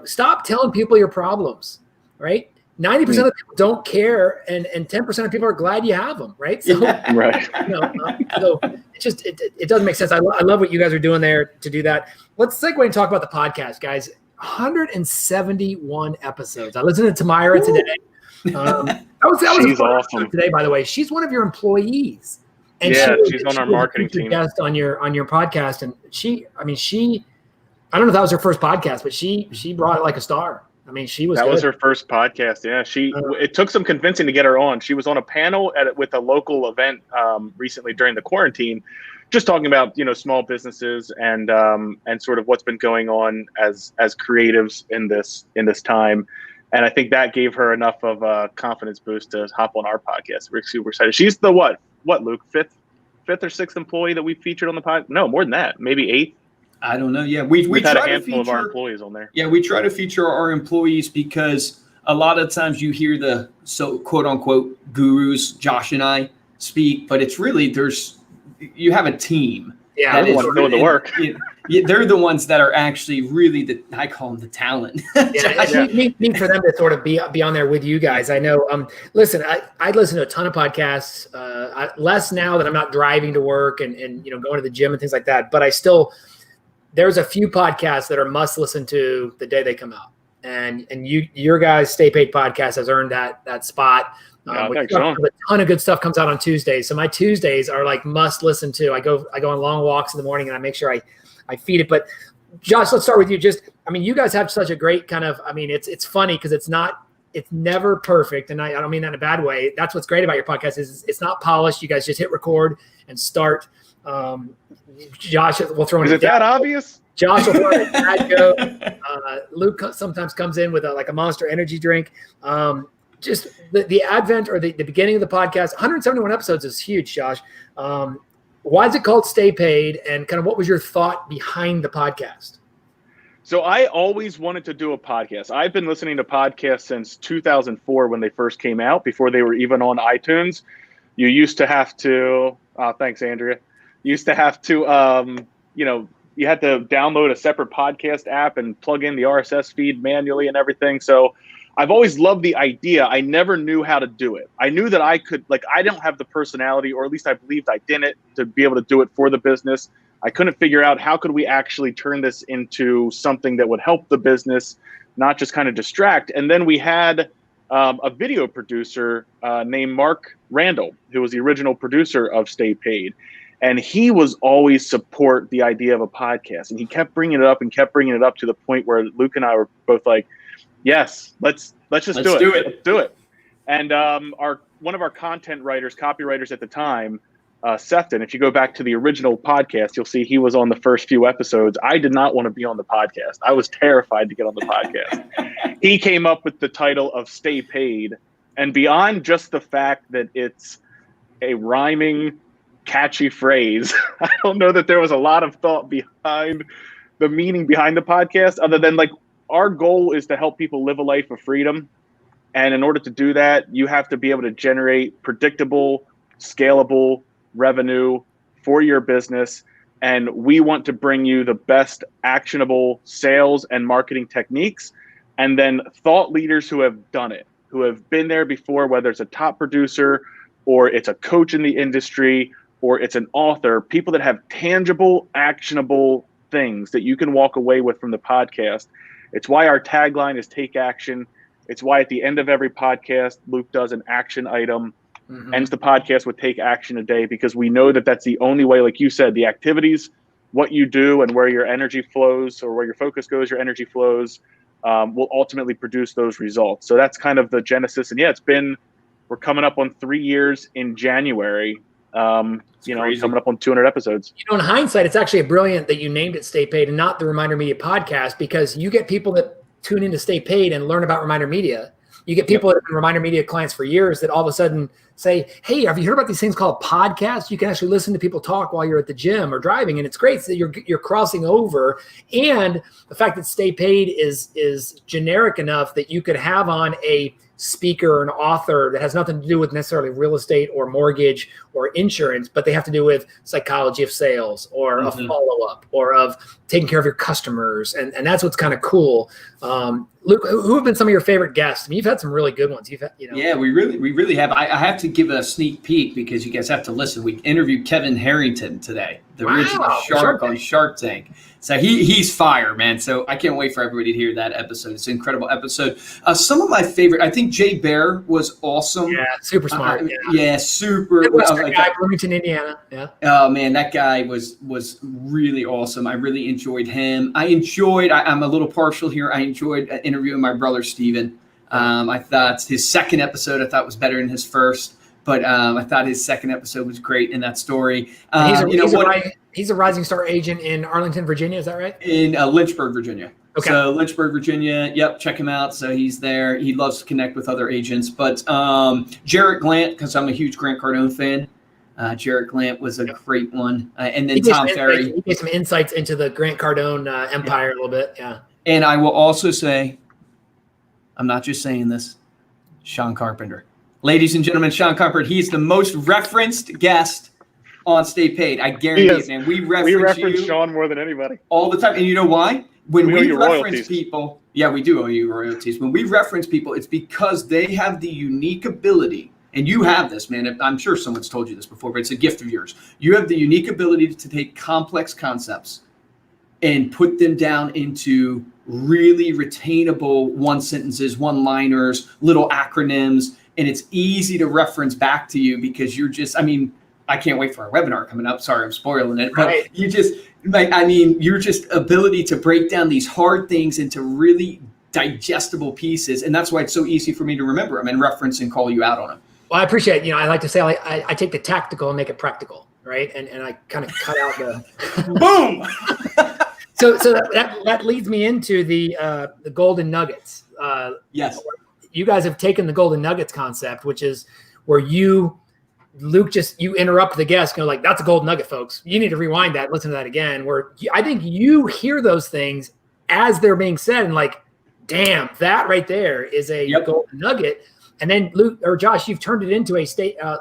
stop telling people your problems, right? 90% of people don't care, and 10% of people are glad you have them, right? So, right. So it doesn't make sense. I love what you guys are doing there to do that. Let's segue and talk about the podcast, guys. 171 episodes. I listened to Tamira today. That was she's awesome today, by the way. She's one of your employees, and she's on our marketing team. Guest on your podcast, and she, I don't know if that was her first podcast, but she brought it like a star. She was. That was her first podcast. Yeah, it took some convincing to get her on. She was on a panel with a local event recently during the quarantine, just talking about small businesses and sort of what's been going on as creatives in this time. And I think that gave her enough of a confidence boost to hop on our podcast. We're super excited. She's the what Luke, fifth or sixth employee that we featured on the podcast? No, more than that, maybe eighth. I don't know. Yeah, we've had a handful of our employees on there. Yeah, we try to feature our employees because a lot of times you hear the quote unquote gurus, Josh and I speak, but it's really you have a team. Yeah, that is doing the work. They're the ones that are actually really I call them the talent. Need for them to sort of be on there with you guys. I know. Listen, I listen to a ton of podcasts. Less now that I'm not driving to work and going to the gym and things like that. But there's a few podcasts that are must listen to the day they come out. And your guys' StayPaid podcast has earned that spot. A ton of good stuff comes out on Tuesdays. So my Tuesdays are like must listen to. I go on long walks in the morning and I make sure I feed it. But Josh, let's start with you. You guys have such a great kind of, it's funny because it's never perfect. And I don't mean that in a bad way. That's what's great about your podcast is it's not polished. You guys just hit record and start. Josh will throw in. Is it that obvious? Josh will throw in a dad joke. Luke sometimes comes in with a Monster Energy drink. Just the advent or the beginning of the podcast, 171 episodes is huge, Josh. Why is it called StayPaid, and kind of what was your thought behind the podcast? So I always wanted to do a podcast. I've been listening to podcasts since 2004 when they first came out, before they were even on iTunes. You used to have to, thanks, Andrea. You used to have to, you had to download a separate podcast app and plug in the RSS feed manually and everything. So I've always loved the idea. I never knew how to do it. I knew that I could, like, I don't have the personality, or at least I believed I didn't, to be able to do it for the business. I couldn't figure out how could we actually turn this into something that would help the business, not just kind of distract. And then we had a video producer named Mark Randall, who was the original producer of StayPaid. And he was always support the idea of a podcast. And he kept bringing it up to the point where Luke and I were both like, yes, let's just do it. Let's do it. And one of our content writers, copywriters at the time, Sefton, if you go back to the original podcast, you'll see he was on the first few episodes. I did not want to be on the podcast. I was terrified to get on the podcast. He came up with the title of StayPaid. And beyond just the fact that it's a rhyming, catchy phrase, I don't know that there was a lot of thought behind the meaning behind the podcast, other than, like, our goal is to help people live a life of freedom. And in order to do that, you have to be able to generate predictable, scalable revenue for your business. And we want to bring you the best actionable sales and marketing techniques, and then thought leaders who have done it, who have been there before, whether it's a top producer or it's a coach in the industry or it's an author, people that have tangible, actionable things that you can walk away with from the podcast. It's why our tagline is take action. It's why at the end of every podcast, Luke does an action item, ends the podcast with take action a day, because we know that that's the only way, like you said, the activities, what you do and where your energy flows, or where your focus goes, your energy flows, will ultimately produce those results. So that's kind of the genesis. And yeah, we're coming up on 3 years in January. Coming up on 200 episodes. In hindsight, it's actually brilliant that you named it StayPaid and not the Reminder Media podcast, because you get people that tune into StayPaid and learn about Reminder Media. You get people that have been Reminder Media clients for years that all of a sudden say, hey, have you heard about these things called podcasts? You can actually listen to people talk while you're at the gym or driving, and it's great that you're crossing over. And the fact that StayPaid is generic enough that you could have on a speaker or an author that has nothing to do with necessarily real estate or mortgage or insurance, but they have to do with psychology of sales or a follow-up or of taking care of your customers. And that's what's kind of cool. Luke, who have been some of your favorite guests? I mean, you've had some really good ones. Yeah, we really have. I have to give a sneak peek because you guys have to listen. We interviewed Kevin Harrington today, the original Shark on Shark Tank. So he's fire, man. So I can't wait for everybody to hear that episode. It's an incredible episode. Some of my favorite, I think Jay Bear was awesome. Yeah, super smart. Super. Guy, Bloomington, Indiana. Yeah. Oh man, that guy was really awesome. I really enjoyed him. I'm a little partial here. I enjoyed interviewing my brother Steven. I thought his second episode was better than his first, but I thought his second episode was great in that story. He's a Rising Star agent in Arlington, Virginia. Is that right? In Lynchburg, Virginia. Okay. So Lynchburg, Virginia. Yep. Check him out. So he's there. He loves to connect with other agents. But Jarrett Glant, because I'm a huge Grant Cardone fan. Jarrett Glant was a great one. And then Tom Ferry. He gave some insights into the Grant Cardone empire a little bit. Yeah. And I will also say, I'm not just saying this, Sean Carpenter. Ladies and gentlemen, Sean Carpenter, he's the most referenced guest on StayPaid. I guarantee it, man. We reference Sean more than anybody. All the time. And you know why? When we reference people, we do owe you royalties. When we reference people, it's because they have the unique ability, and you have this, man. I'm sure someone's told you this before, but it's a gift of yours. You have the unique ability to take complex concepts and put them down into really retainable one-sentences, one-liners, little acronyms, and it's easy to reference back to you because you're just, I can't wait for our webinar coming up. Sorry, I'm spoiling it. But right. Your just ability to break down these hard things into really digestible pieces. And that's why it's so easy for me to remember them and reference and call you out on them. Well, I appreciate it. I like to say I take the tactical and make it practical, right? And I kind of cut out the boom. So that leads me into the golden nuggets. Yes. You guys have taken the golden nuggets concept, which is where Luke, you interrupt the guest, like, that's a golden nugget, folks. You need to rewind that, listen to that again, where I think you hear those things as they're being said and like, damn, that right there is a golden nugget. And then Luke or Josh, you've turned it into a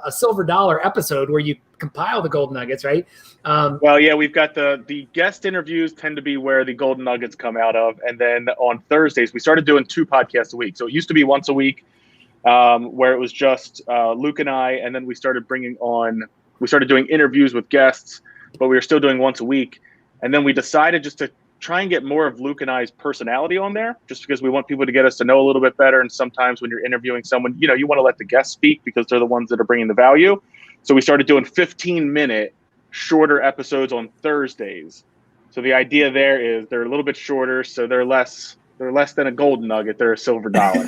silver dollar episode where you compile the gold nuggets, right? Well, yeah, we've got the guest interviews tend to be where the golden nuggets come out of. And then on Thursdays, we started doing 2 podcasts a week. So it used to be once a week where it was just Luke and I. And then we started doing interviews with guests, but we were still doing once a week. And then we decided just to try and get more of Luke and I's personality on there, just because we want people to get us to know a little bit better. And sometimes when you're interviewing someone, you want to let the guests speak because they're the ones that are bringing the value. So we started doing 15-minute shorter episodes on Thursdays. So the idea there is they're a little bit shorter, so they're less than a golden nugget. They're a silver dollar.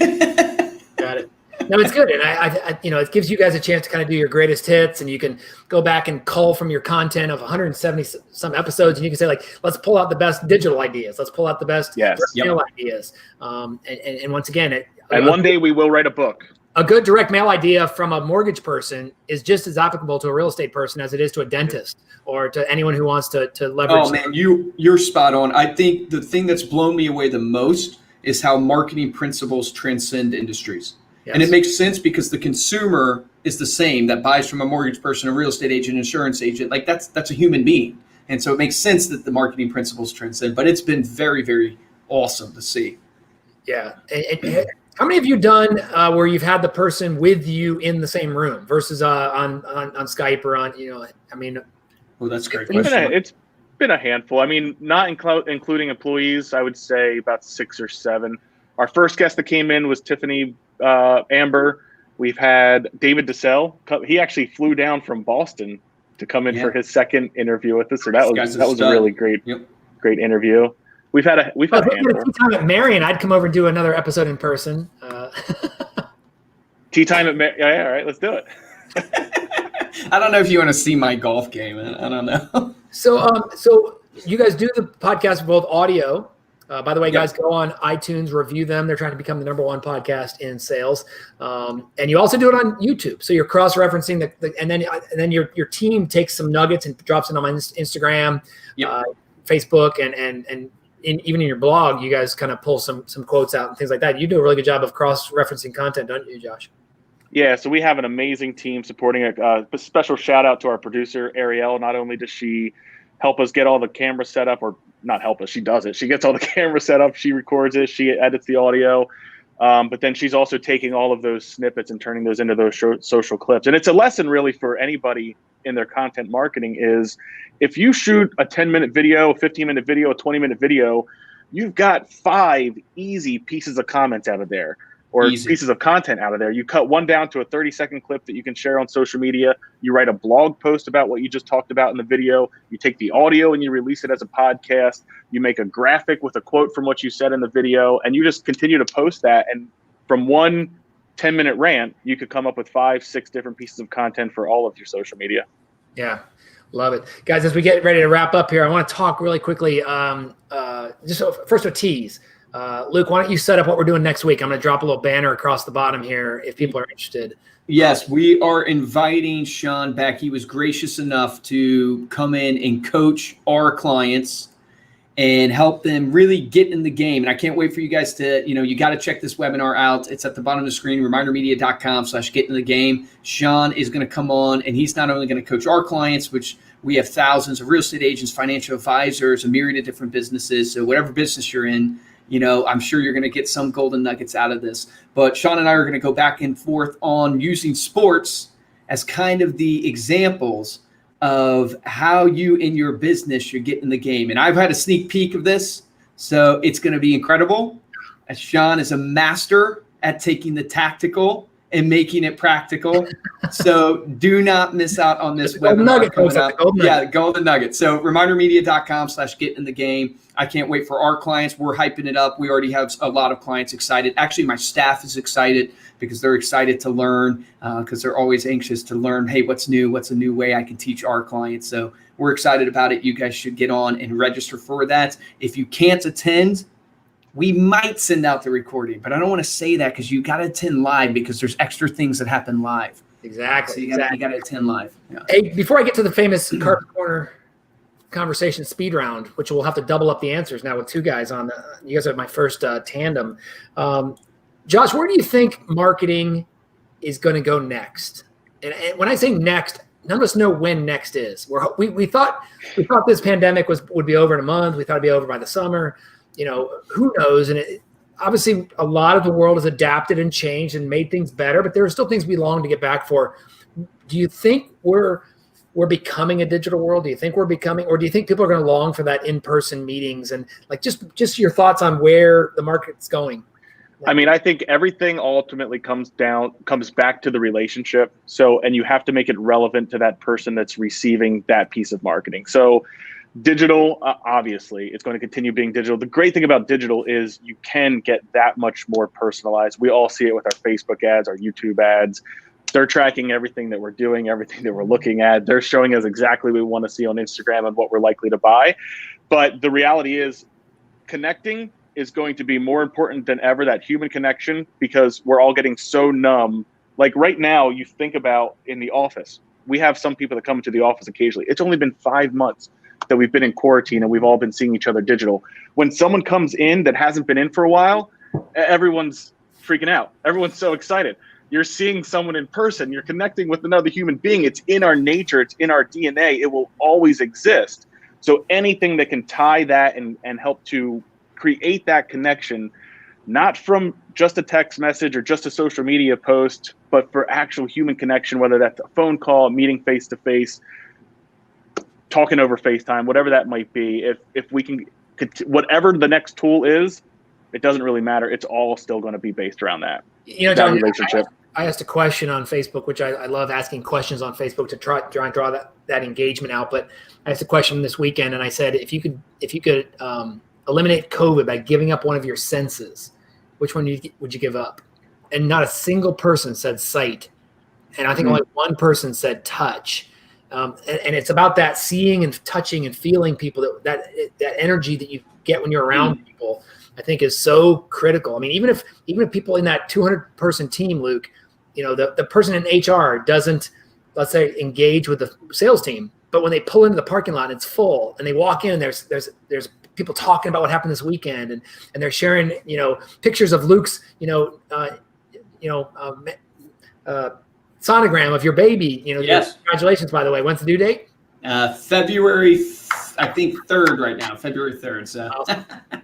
Got it. No, it's good, and I it gives you guys a chance to kind of do your greatest hits, and you can go back and cull from your content of 170 some episodes, and you can say like, let's pull out the best digital ideas, let's pull out the best mail ideas, and once again, one day we will write a book. A good direct mail idea from a mortgage person is just as applicable to a real estate person as it is to a dentist or to anyone who wants to leverage. Oh man, you're spot on. I think the thing that's blown me away the most is how marketing principles transcend industries. Yes. And it makes sense because the consumer is the same that buys from a mortgage person, a real estate agent, insurance agent. Like that's a human being. And so it makes sense that the marketing principles transcend, but it's been very, very awesome to see. Yeah. And how many have you done where you've had the person with you in the same room versus on Skype or on, Well, that's a great question. It's been a handful. I mean, not including employees, I would say about 6 or 7. Our first guest that came in was Tiffany Amber. We've had David DeSalle. He actually flew down from Boston to come in for his second interview with us. So that was a really great interview. We've had a handful. Time at Marion, I'd come over and do another episode in person. Tea time at Marion. Yeah, all right, let's do it. I don't know if you want to see my golf game. I don't know. So you guys do the podcast for both audio. By the way, guys, go on iTunes, review them. They're trying to become the #1 podcast in sales. And you also do it on YouTube. So you're cross-referencing and then your team takes some nuggets and drops it on my Instagram, Facebook, and even in your blog, you guys kind of pull some quotes out and things like that. You do a really good job of cross-referencing content, don't you, Josh? Yeah, so we have an amazing team supporting it. A special shout out to our producer, Ariel. Not only does she help us get all the camera set up, or not help us, she does it. She gets all the camera set up, she records it, she edits the audio. But then she's also taking all of those snippets and turning those into those social clips. And it's a lesson really for anybody in their content marketing is if you shoot a 10-minute video, a 15-minute video, a 20-minute video, you've got 5 easy pieces of comments out of there. Or pieces of content out of there. You cut one down to a 30-second clip that you can share on social media. You write a blog post about what you just talked about in the video. You take the audio and you release it as a podcast. You make a graphic with a quote from what you said in the video, and you just continue to post that. And from one 10-minute rant, you could come up with 5, 6 different pieces of content for all of your social media. Yeah, love it. Guys, as we get ready to wrap up here, I want to talk really quickly, just first a tease. Luke, why don't you set up what we're doing next week? I'm going to drop a little banner across the bottom here if people are interested. Yes, we are inviting Sean back. He was gracious enough to come in and coach our clients and help them really get in the game. And I can't wait for you guys to, you got to check this webinar out. It's at the bottom of the screen, remindermedia.com/get in the game. Sean is going to come on, and he's not only going to coach our clients, which we have thousands of real estate agents, financial advisors, a myriad of different businesses. So whatever business you're in, I'm sure you're going to get some golden nuggets out of this. But Sean and I are going to go back and forth on using sports as kind of the examples of how you in your business should get in the game. And I've had a sneak peek of this, so it's going to be incredible. As Sean is a master at taking the tactical and making it practical. So do not miss out on this webinar. Golden Nugget. So remindermedia.com/get in the game. I can't wait for our clients. We're hyping it up. We already have a lot of clients excited. Actually, my staff is excited because they're excited to learn because they're always anxious to learn, hey, what's new? What's a new way I can teach our clients? So we're excited about it. You guys should get on and register for that. If you can't attend, we might send out the recording, but I don't want to say that because you got to attend live because there's extra things that happen live. Exactly. So you got to attend live. Yeah. Hey, before I get to the famous Carp Corner conversation speed round, which we'll have to double up the answers now with 2 guys on. You guys are my first tandem. Josh, where do you think marketing is going to go next? And when I say next, none of us know when next is. We thought this pandemic would be over in a month. We thought it'd be over by the summer. Who knows? And obviously, a lot of the world has adapted and changed and made things better, but there are still things we long to get back for. Do you think we're becoming a digital world? Do you think we're becoming, or do you think people are going to long for that in-person meetings? And like, just your thoughts on where the market's going. I mean, I think everything ultimately comes back to the relationship. So, and you have to make it relevant to that person that's receiving that piece of marketing. So digital, obviously, it's going to continue being digital. The great thing about digital is you can get that much more personalized. We all see it with our Facebook ads, our YouTube ads. They're tracking everything that we're doing, everything that we're looking at. They're showing us exactly what we want to see on Instagram and what we're likely to buy. But the reality is connecting is going to be more important than ever, that human connection, because we're all getting so numb. Like right now, you think about in the office, we have some people that come into the office occasionally. It's only been 5 months that we've been in quarantine and we've all been seeing each other digital. When someone comes in that hasn't been in for a while, everyone's freaking out. Everyone's so excited. You're seeing someone in person. You're connecting with another human being. It's in our nature. It's in our DNA. It will always exist. So anything that can tie that and help to create that connection, not from just a text message or just a social media post, but for actual human connection, whether that's a phone call, a meeting face-to-face, talking over FaceTime, whatever that might be. If we can, whatever the next tool is, it doesn't really matter. It's all still going to be based around that. John, relationship. I asked a question on Facebook, which I love asking questions on Facebook to try and draw that engagement out. But I asked a question this weekend, and I said, if you could eliminate COVID by giving up one of your senses, which one would you give up? And not a single person said sight, and I think only one person said touch. And it's about that seeing and touching and feeling people, that energy that you get when you're around people, I think is so critical. I mean, even if people in that 200-person team, Luke, the person in HR doesn't, let's say, engage with the sales team, but when they pull into the parking lot and it's full, and they walk in, there's people talking about what happened this weekend, and they're sharing, pictures of Luke's, sonogram of your baby. Yes. Congratulations, by the way. When's the due date? February, I think 3rd right now, February 3rd. So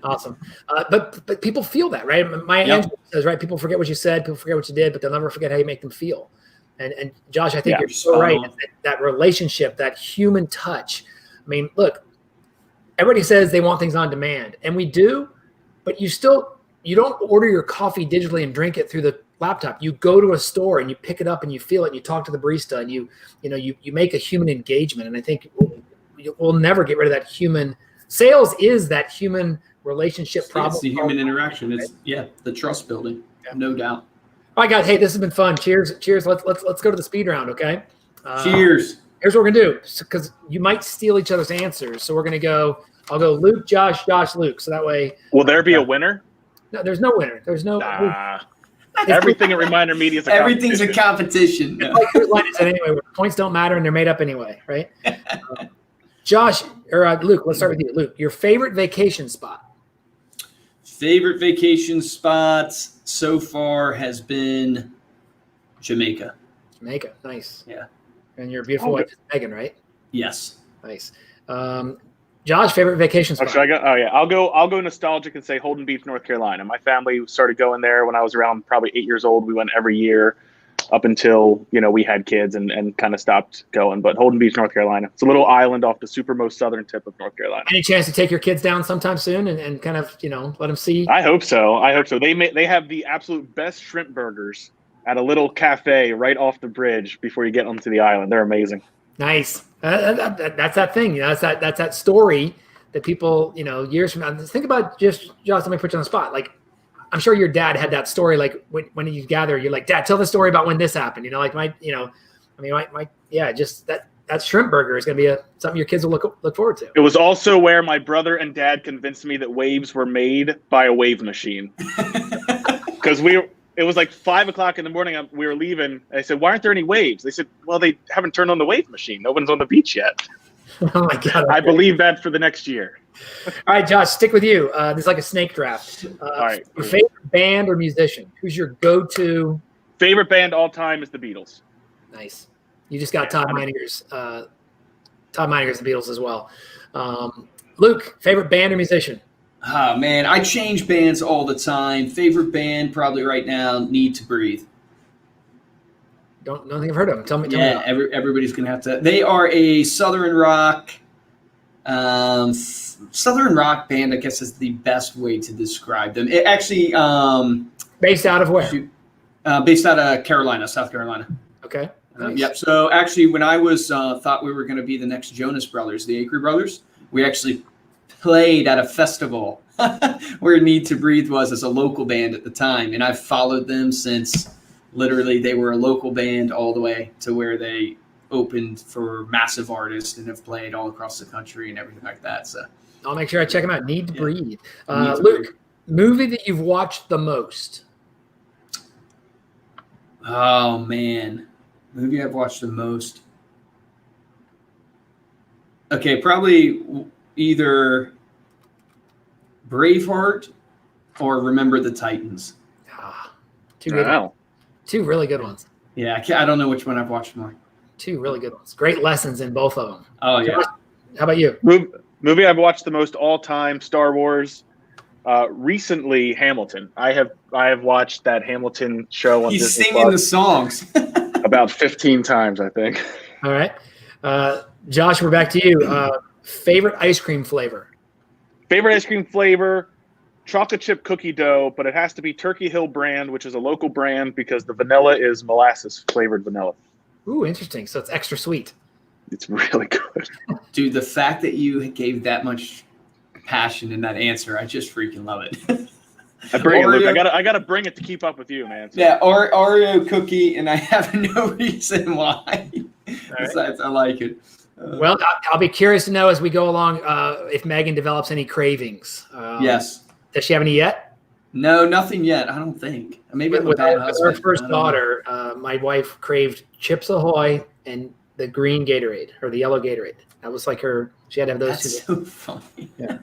awesome. But people feel that, right? Maya Angelou says, right, people forget what you said, people forget what you did, but they'll never forget how you make them feel. And Josh, I think you're so right. That relationship, that human touch. I mean, look, everybody says they want things on demand, and we do, but you don't order your coffee digitally and drink it through the laptop. You go to a store and you pick it up and you feel it and you talk to the barista and you make a human engagement. And I think we'll never get rid of that human. Sales is that human relationship problem. It's the human interaction. It's the trust building, no doubt. All right, guys. Hey, this has been fun. Cheers. Let's go to the speed round. Okay. Cheers. Here's what we're gonna do, because you might steal each other's answers. So we're gonna go. I'll go Luke, Josh, Luke. So that way. Will there be a winner? No, there's no winner. There's no. Everything at Reminder Media is everything's a competition. No. Anyway, points don't matter and they're made up anyway, right? Josh or Luke, let's start with you. Luke, your favorite vacation spot? Favorite vacation spot so far has been Jamaica. Jamaica, nice. Yeah. And your beautiful wife is Megan, right? Yes. Nice. Josh, favorite vacation spot? Should I go? Oh yeah, I'll go nostalgic and say Holden Beach, North Carolina. My family started going there when I was around probably 8 years old. We went every year up until we had kids and kind of stopped going. But Holden Beach, North Carolina. It's a little island off the supermost southern tip of North Carolina. Any chance to take your kids down sometime soon and kind of let them see? I hope so. They have the absolute best shrimp burgers at a little cafe right off the bridge before you get onto the island. They're amazing. Nice. That's that thing. That's that story that people years from now. Think about just Josh. Let me put you on the spot. Like, I'm sure your dad had that story. Like when you gather, you're like, Dad, tell the story about when this happened. Just that shrimp burger is going to be something your kids will look forward to. It was also where my brother and dad convinced me that waves were made by a wave machine. Because it was like 5 o'clock in the morning. We were leaving. I said, "Why aren't there any waves?" They said, "Well, they haven't turned on the wave machine. No one's on the beach yet." Oh my God! I believe that for the next year. All right, Josh, stick with you. This is like a snake draft. All right. Your favorite band or musician? Who's your go-to? Favorite band all time is the Beatles. Nice. You just got Todd Meininger's and the Beatles as well. Luke, favorite band or musician? Oh, man, I change bands all the time. Favorite band probably right now, Need to Breathe. Don't think I've heard of them. Tell me. Everybody's going to have to. They are a Southern rock band, I guess is the best way to describe them. It actually based out of where? Based out of South Carolina. Okay. Nice. Yep. So actually, when I was thought we were going to be the next Jonas Brothers, the Acree brothers, we actually played at a festival where Need to Breathe was as a local band at the time, and I've followed them since. Literally, they were a local band all the way to where they opened for massive artists and have played all across the country and everything like that. So I'll make sure I check them out. Need to Breathe. Luke, movie that you've watched the most? Oh, man. Movie I've watched the most. Okay, probably either Braveheart or Remember the Titans. Two good ones. Two really good ones. Yeah, I don't know which one I've watched more. Two really good ones. Great lessons in both of them. Oh, yeah. How about you? Movie I've watched the most all time, Star Wars. Recently, Hamilton. I have watched that Hamilton show on He's Disney singing Plus the songs. about 15 times, I think. All right. Josh, we're back to you. Favorite ice cream flavor? Favorite ice cream flavor, chocolate chip cookie dough, but it has to be Turkey Hill brand, which is a local brand because the vanilla is molasses flavored vanilla. Ooh, interesting. So it's extra sweet. It's really good. Dude, the fact that you gave that much passion in that answer, I just freaking love it. I bring it, Luke. I gotta bring it to keep up with you, man. So. Yeah, Oreo cookie, and I have no reason why. Besides, I like it. Well, I'll be curious to know as we go along if Megan develops any cravings. Yes. Does she have any yet? No, nothing yet. I don't think. Maybe with our first daughter, my wife craved Chips Ahoy and the green Gatorade or the yellow Gatorade. That was like her. She had to have those two. That's so funny. Yeah.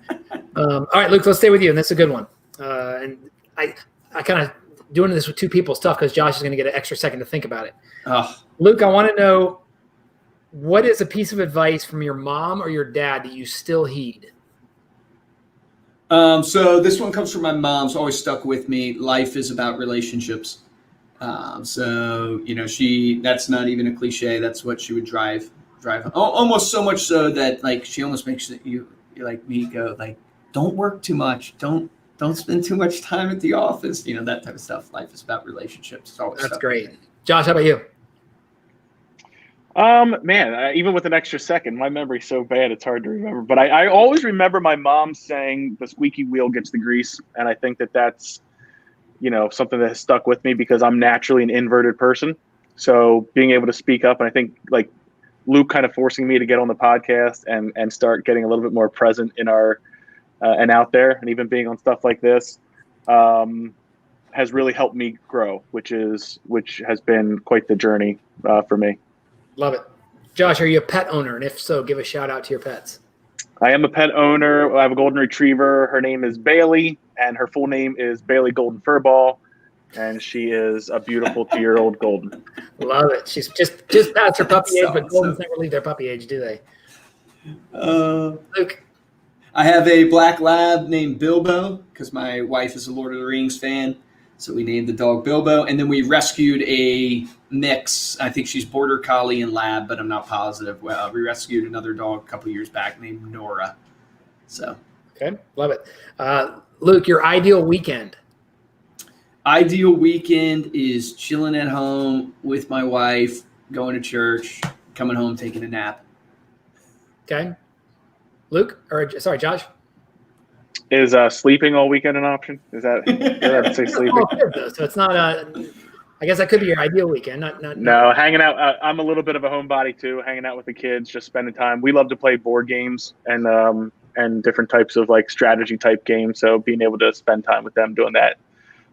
All right, Luke, let's stay with you, and that's a good one. And I kind of doing this with two people is tough because Josh is going to get an extra second to think about it. Oh. Luke, I want to know, what is a piece of advice from your mom or your dad that you still heed? So this one comes from my mom. It's always stuck with me. Life is about relationships. So, that's not even a cliche. That's what she would drive almost so much so that like, she almost makes you like me go like, don't work too much. Don't spend too much time at the office. That type of stuff. Life is about relationships. It's always That's great. Josh, how about you? Man, even with an extra second, my memory's so bad it's hard to remember. But I always remember my mom saying the squeaky wheel gets the grease. And I think that's, something that has stuck with me because I'm naturally an inverted person. So being able to speak up, and I think like Luke kind of forcing me to get on the podcast and start getting a little bit more present in our and out there, and even being on stuff like this has really helped me grow, which has been quite the journey for me. Love it. Josh, are you a pet owner? And if so, give a shout out to your pets. I am a pet owner. I have a golden retriever. Her name is Bailey, and her full name is Bailey Golden Furball, and she is a beautiful 2-year-old golden. Love it. She's just past her puppy age, but goldens never leave their puppy age, do they? Luke. I have a black lab named Bilbo because my wife is a Lord of the Rings fan. So we named the dog Bilbo, and then we rescued a mix. I think she's border collie and lab, but I'm not positive. Well, we rescued another dog a couple years back named Nora. So, okay, love it. Luke, your ideal weekend? Ideal weekend is chilling at home with my wife, going to church, coming home, taking a nap. Okay, Josh. Is sleeping all weekend an option? Is that say sleeping? So it's not I guess that could be your ideal weekend. No, hanging out. I'm a little bit of a homebody too. Hanging out with the kids, just spending time. We love to play board games and different types of like strategy type games. So being able to spend time with them doing that,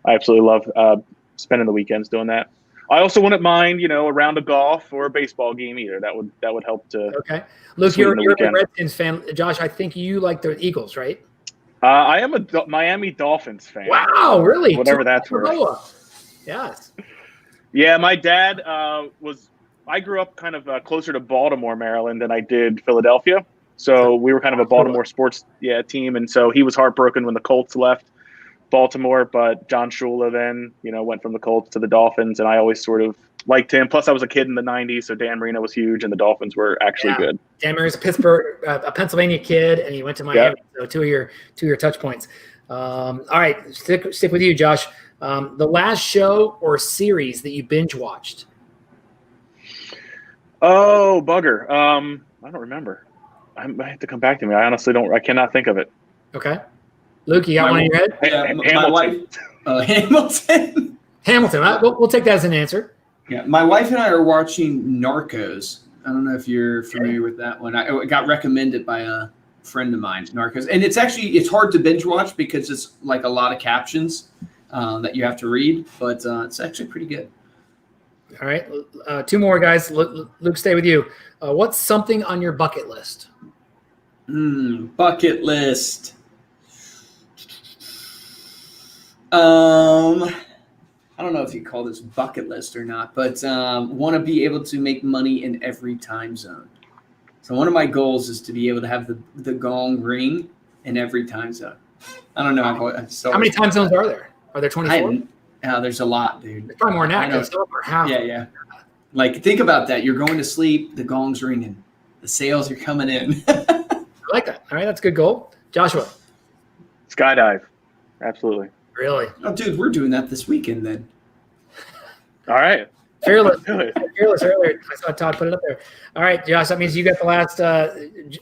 I absolutely love spending the weekends doing that. I also wouldn't mind, a round of golf or a baseball game either. That would help to. Okay, Luke, you're a Redskins fan. Josh, I think you like the Eagles, right? I am a Miami Dolphins fan. Wow, really? Whatever that's worth. Yes. Yeah, my dad was I grew up kind of closer to Baltimore, Maryland than I did Philadelphia. So we were kind of a Baltimore sports team. And so he was heartbroken when the Colts left Baltimore. But John Shula then, went from the Colts to the Dolphins. And I always sort of liked him. Plus, I was a kid in the 90s. So Dan Marino was huge and the Dolphins were actually good. Dan Marino's a Pennsylvania kid, and he went to Miami. So two of your touch points. All right. Stick with you, Josh. The last show or series that you binge watched? Oh, bugger. I don't remember. I have to come back to me. I honestly don't. I cannot think of it. Okay. Luke, you got one in your head? Hamilton. My wife, Hamilton. Hamilton. We'll take that as an answer. Yeah, my wife and I are watching Narcos. I don't know if you're familiar with that one. It got recommended by a friend of mine, Narcos. And it's hard to binge watch because it's like a lot of captions that you have to read, but it's actually pretty good. All right. Two more, guys. Luke, stay with you. What's something on your bucket list? Bucket list. I don't know if you call this bucket list or not, but want to be able to make money in every time zone. So one of my goals is to be able to have the gong ring in every time zone. I don't know. How many time zones are there? Are there 24? There's a lot, dude. There's probably more than that. Yeah. Like, think about that. You're going to sleep, the gong's ringing, the sales are coming in. I like that. All right, that's a good goal. Joshua. Skydive. Absolutely. Really? Oh, dude, we're doing that this weekend then. All right. Fearless earlier. I saw Todd put it up there. All right, Josh, that means you got the last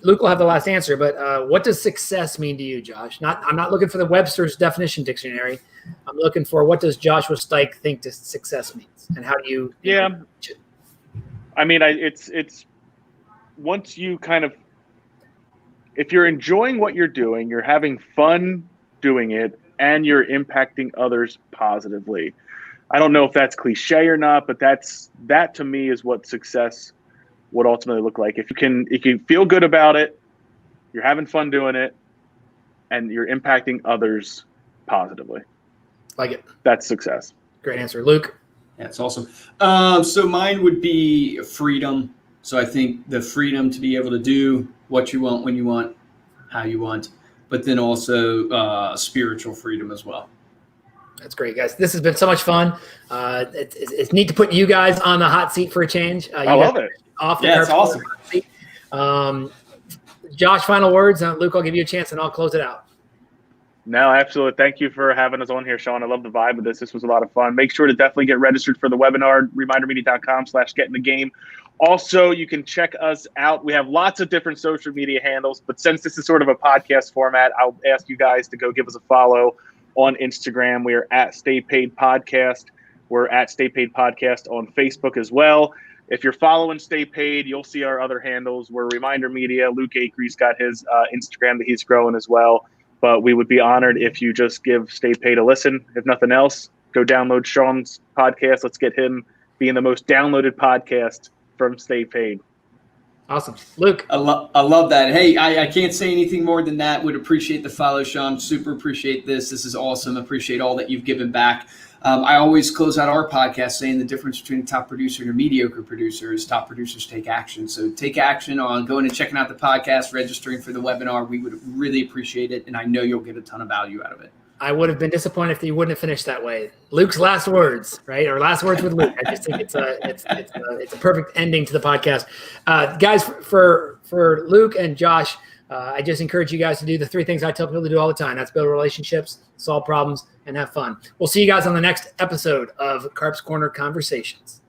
Luke will have the last answer, but what does success mean to you, Josh? I'm not looking for the Webster's definition dictionary. I'm looking for what does Joshua Stike think success means, and how do you? Yeah. I mean, it's once you kind of, if you're enjoying what you're doing, you're having fun doing it, and you're impacting others positively. I don't know if that's cliche or not, but that to me is what success would ultimately look like. If you can feel good about it, you're having fun doing it, and you're impacting others positively. Like it. That's success. Great answer. Luke? That's awesome. So mine would be freedom. So I think the freedom to be able to do what you want, when you want, how you want, but then also spiritual freedom as well. That's great, guys. This has been so much fun. It's neat to put you guys on the hot seat for a change. I love it. It's awesome. Josh, final words. Luke, I'll give you a chance, and I'll close it out. No, absolutely. Thank you for having us on here, Sean. I love the vibe of this. This was a lot of fun. Make sure to definitely get registered for the webinar, remindermedia.com/getinthegame. Also, you can check us out. We have lots of different social media handles, but since this is sort of a podcast format, I'll ask you guys to go give us a follow on Instagram. We are at StayPaid Podcast. We're at StayPaid Podcast on Facebook as well. If you're following StayPaid, you'll see our other handles. We're Reminder Media. Luke Acree's got his Instagram that he's growing as well. But we would be honored if you just give StayPaid a listen. If nothing else, go download Sean's podcast. Let's get him being the most downloaded podcast from StayPaid. Awesome. Luke. I love that. Hey, I can't say anything more than that. Would appreciate the follow, Sean. Super appreciate this. This is awesome. Appreciate all that you've given back. I always close out our podcast saying the difference between a top producer and a mediocre producer is top producers take action. So take action on going and checking out the podcast, registering for the webinar. We would really appreciate it, and I know you'll get a ton of value out of it. I would have been disappointed if you wouldn't have finished that way. Luke's last words, right? Or last words with Luke. I just think it's a perfect ending to the podcast. Guys, for Luke and Josh, I just encourage you guys to do the three things I tell people to do all the time. That's build relationships, solve problems, and have fun. We'll see you guys on the next episode of Carp's Corner Conversations.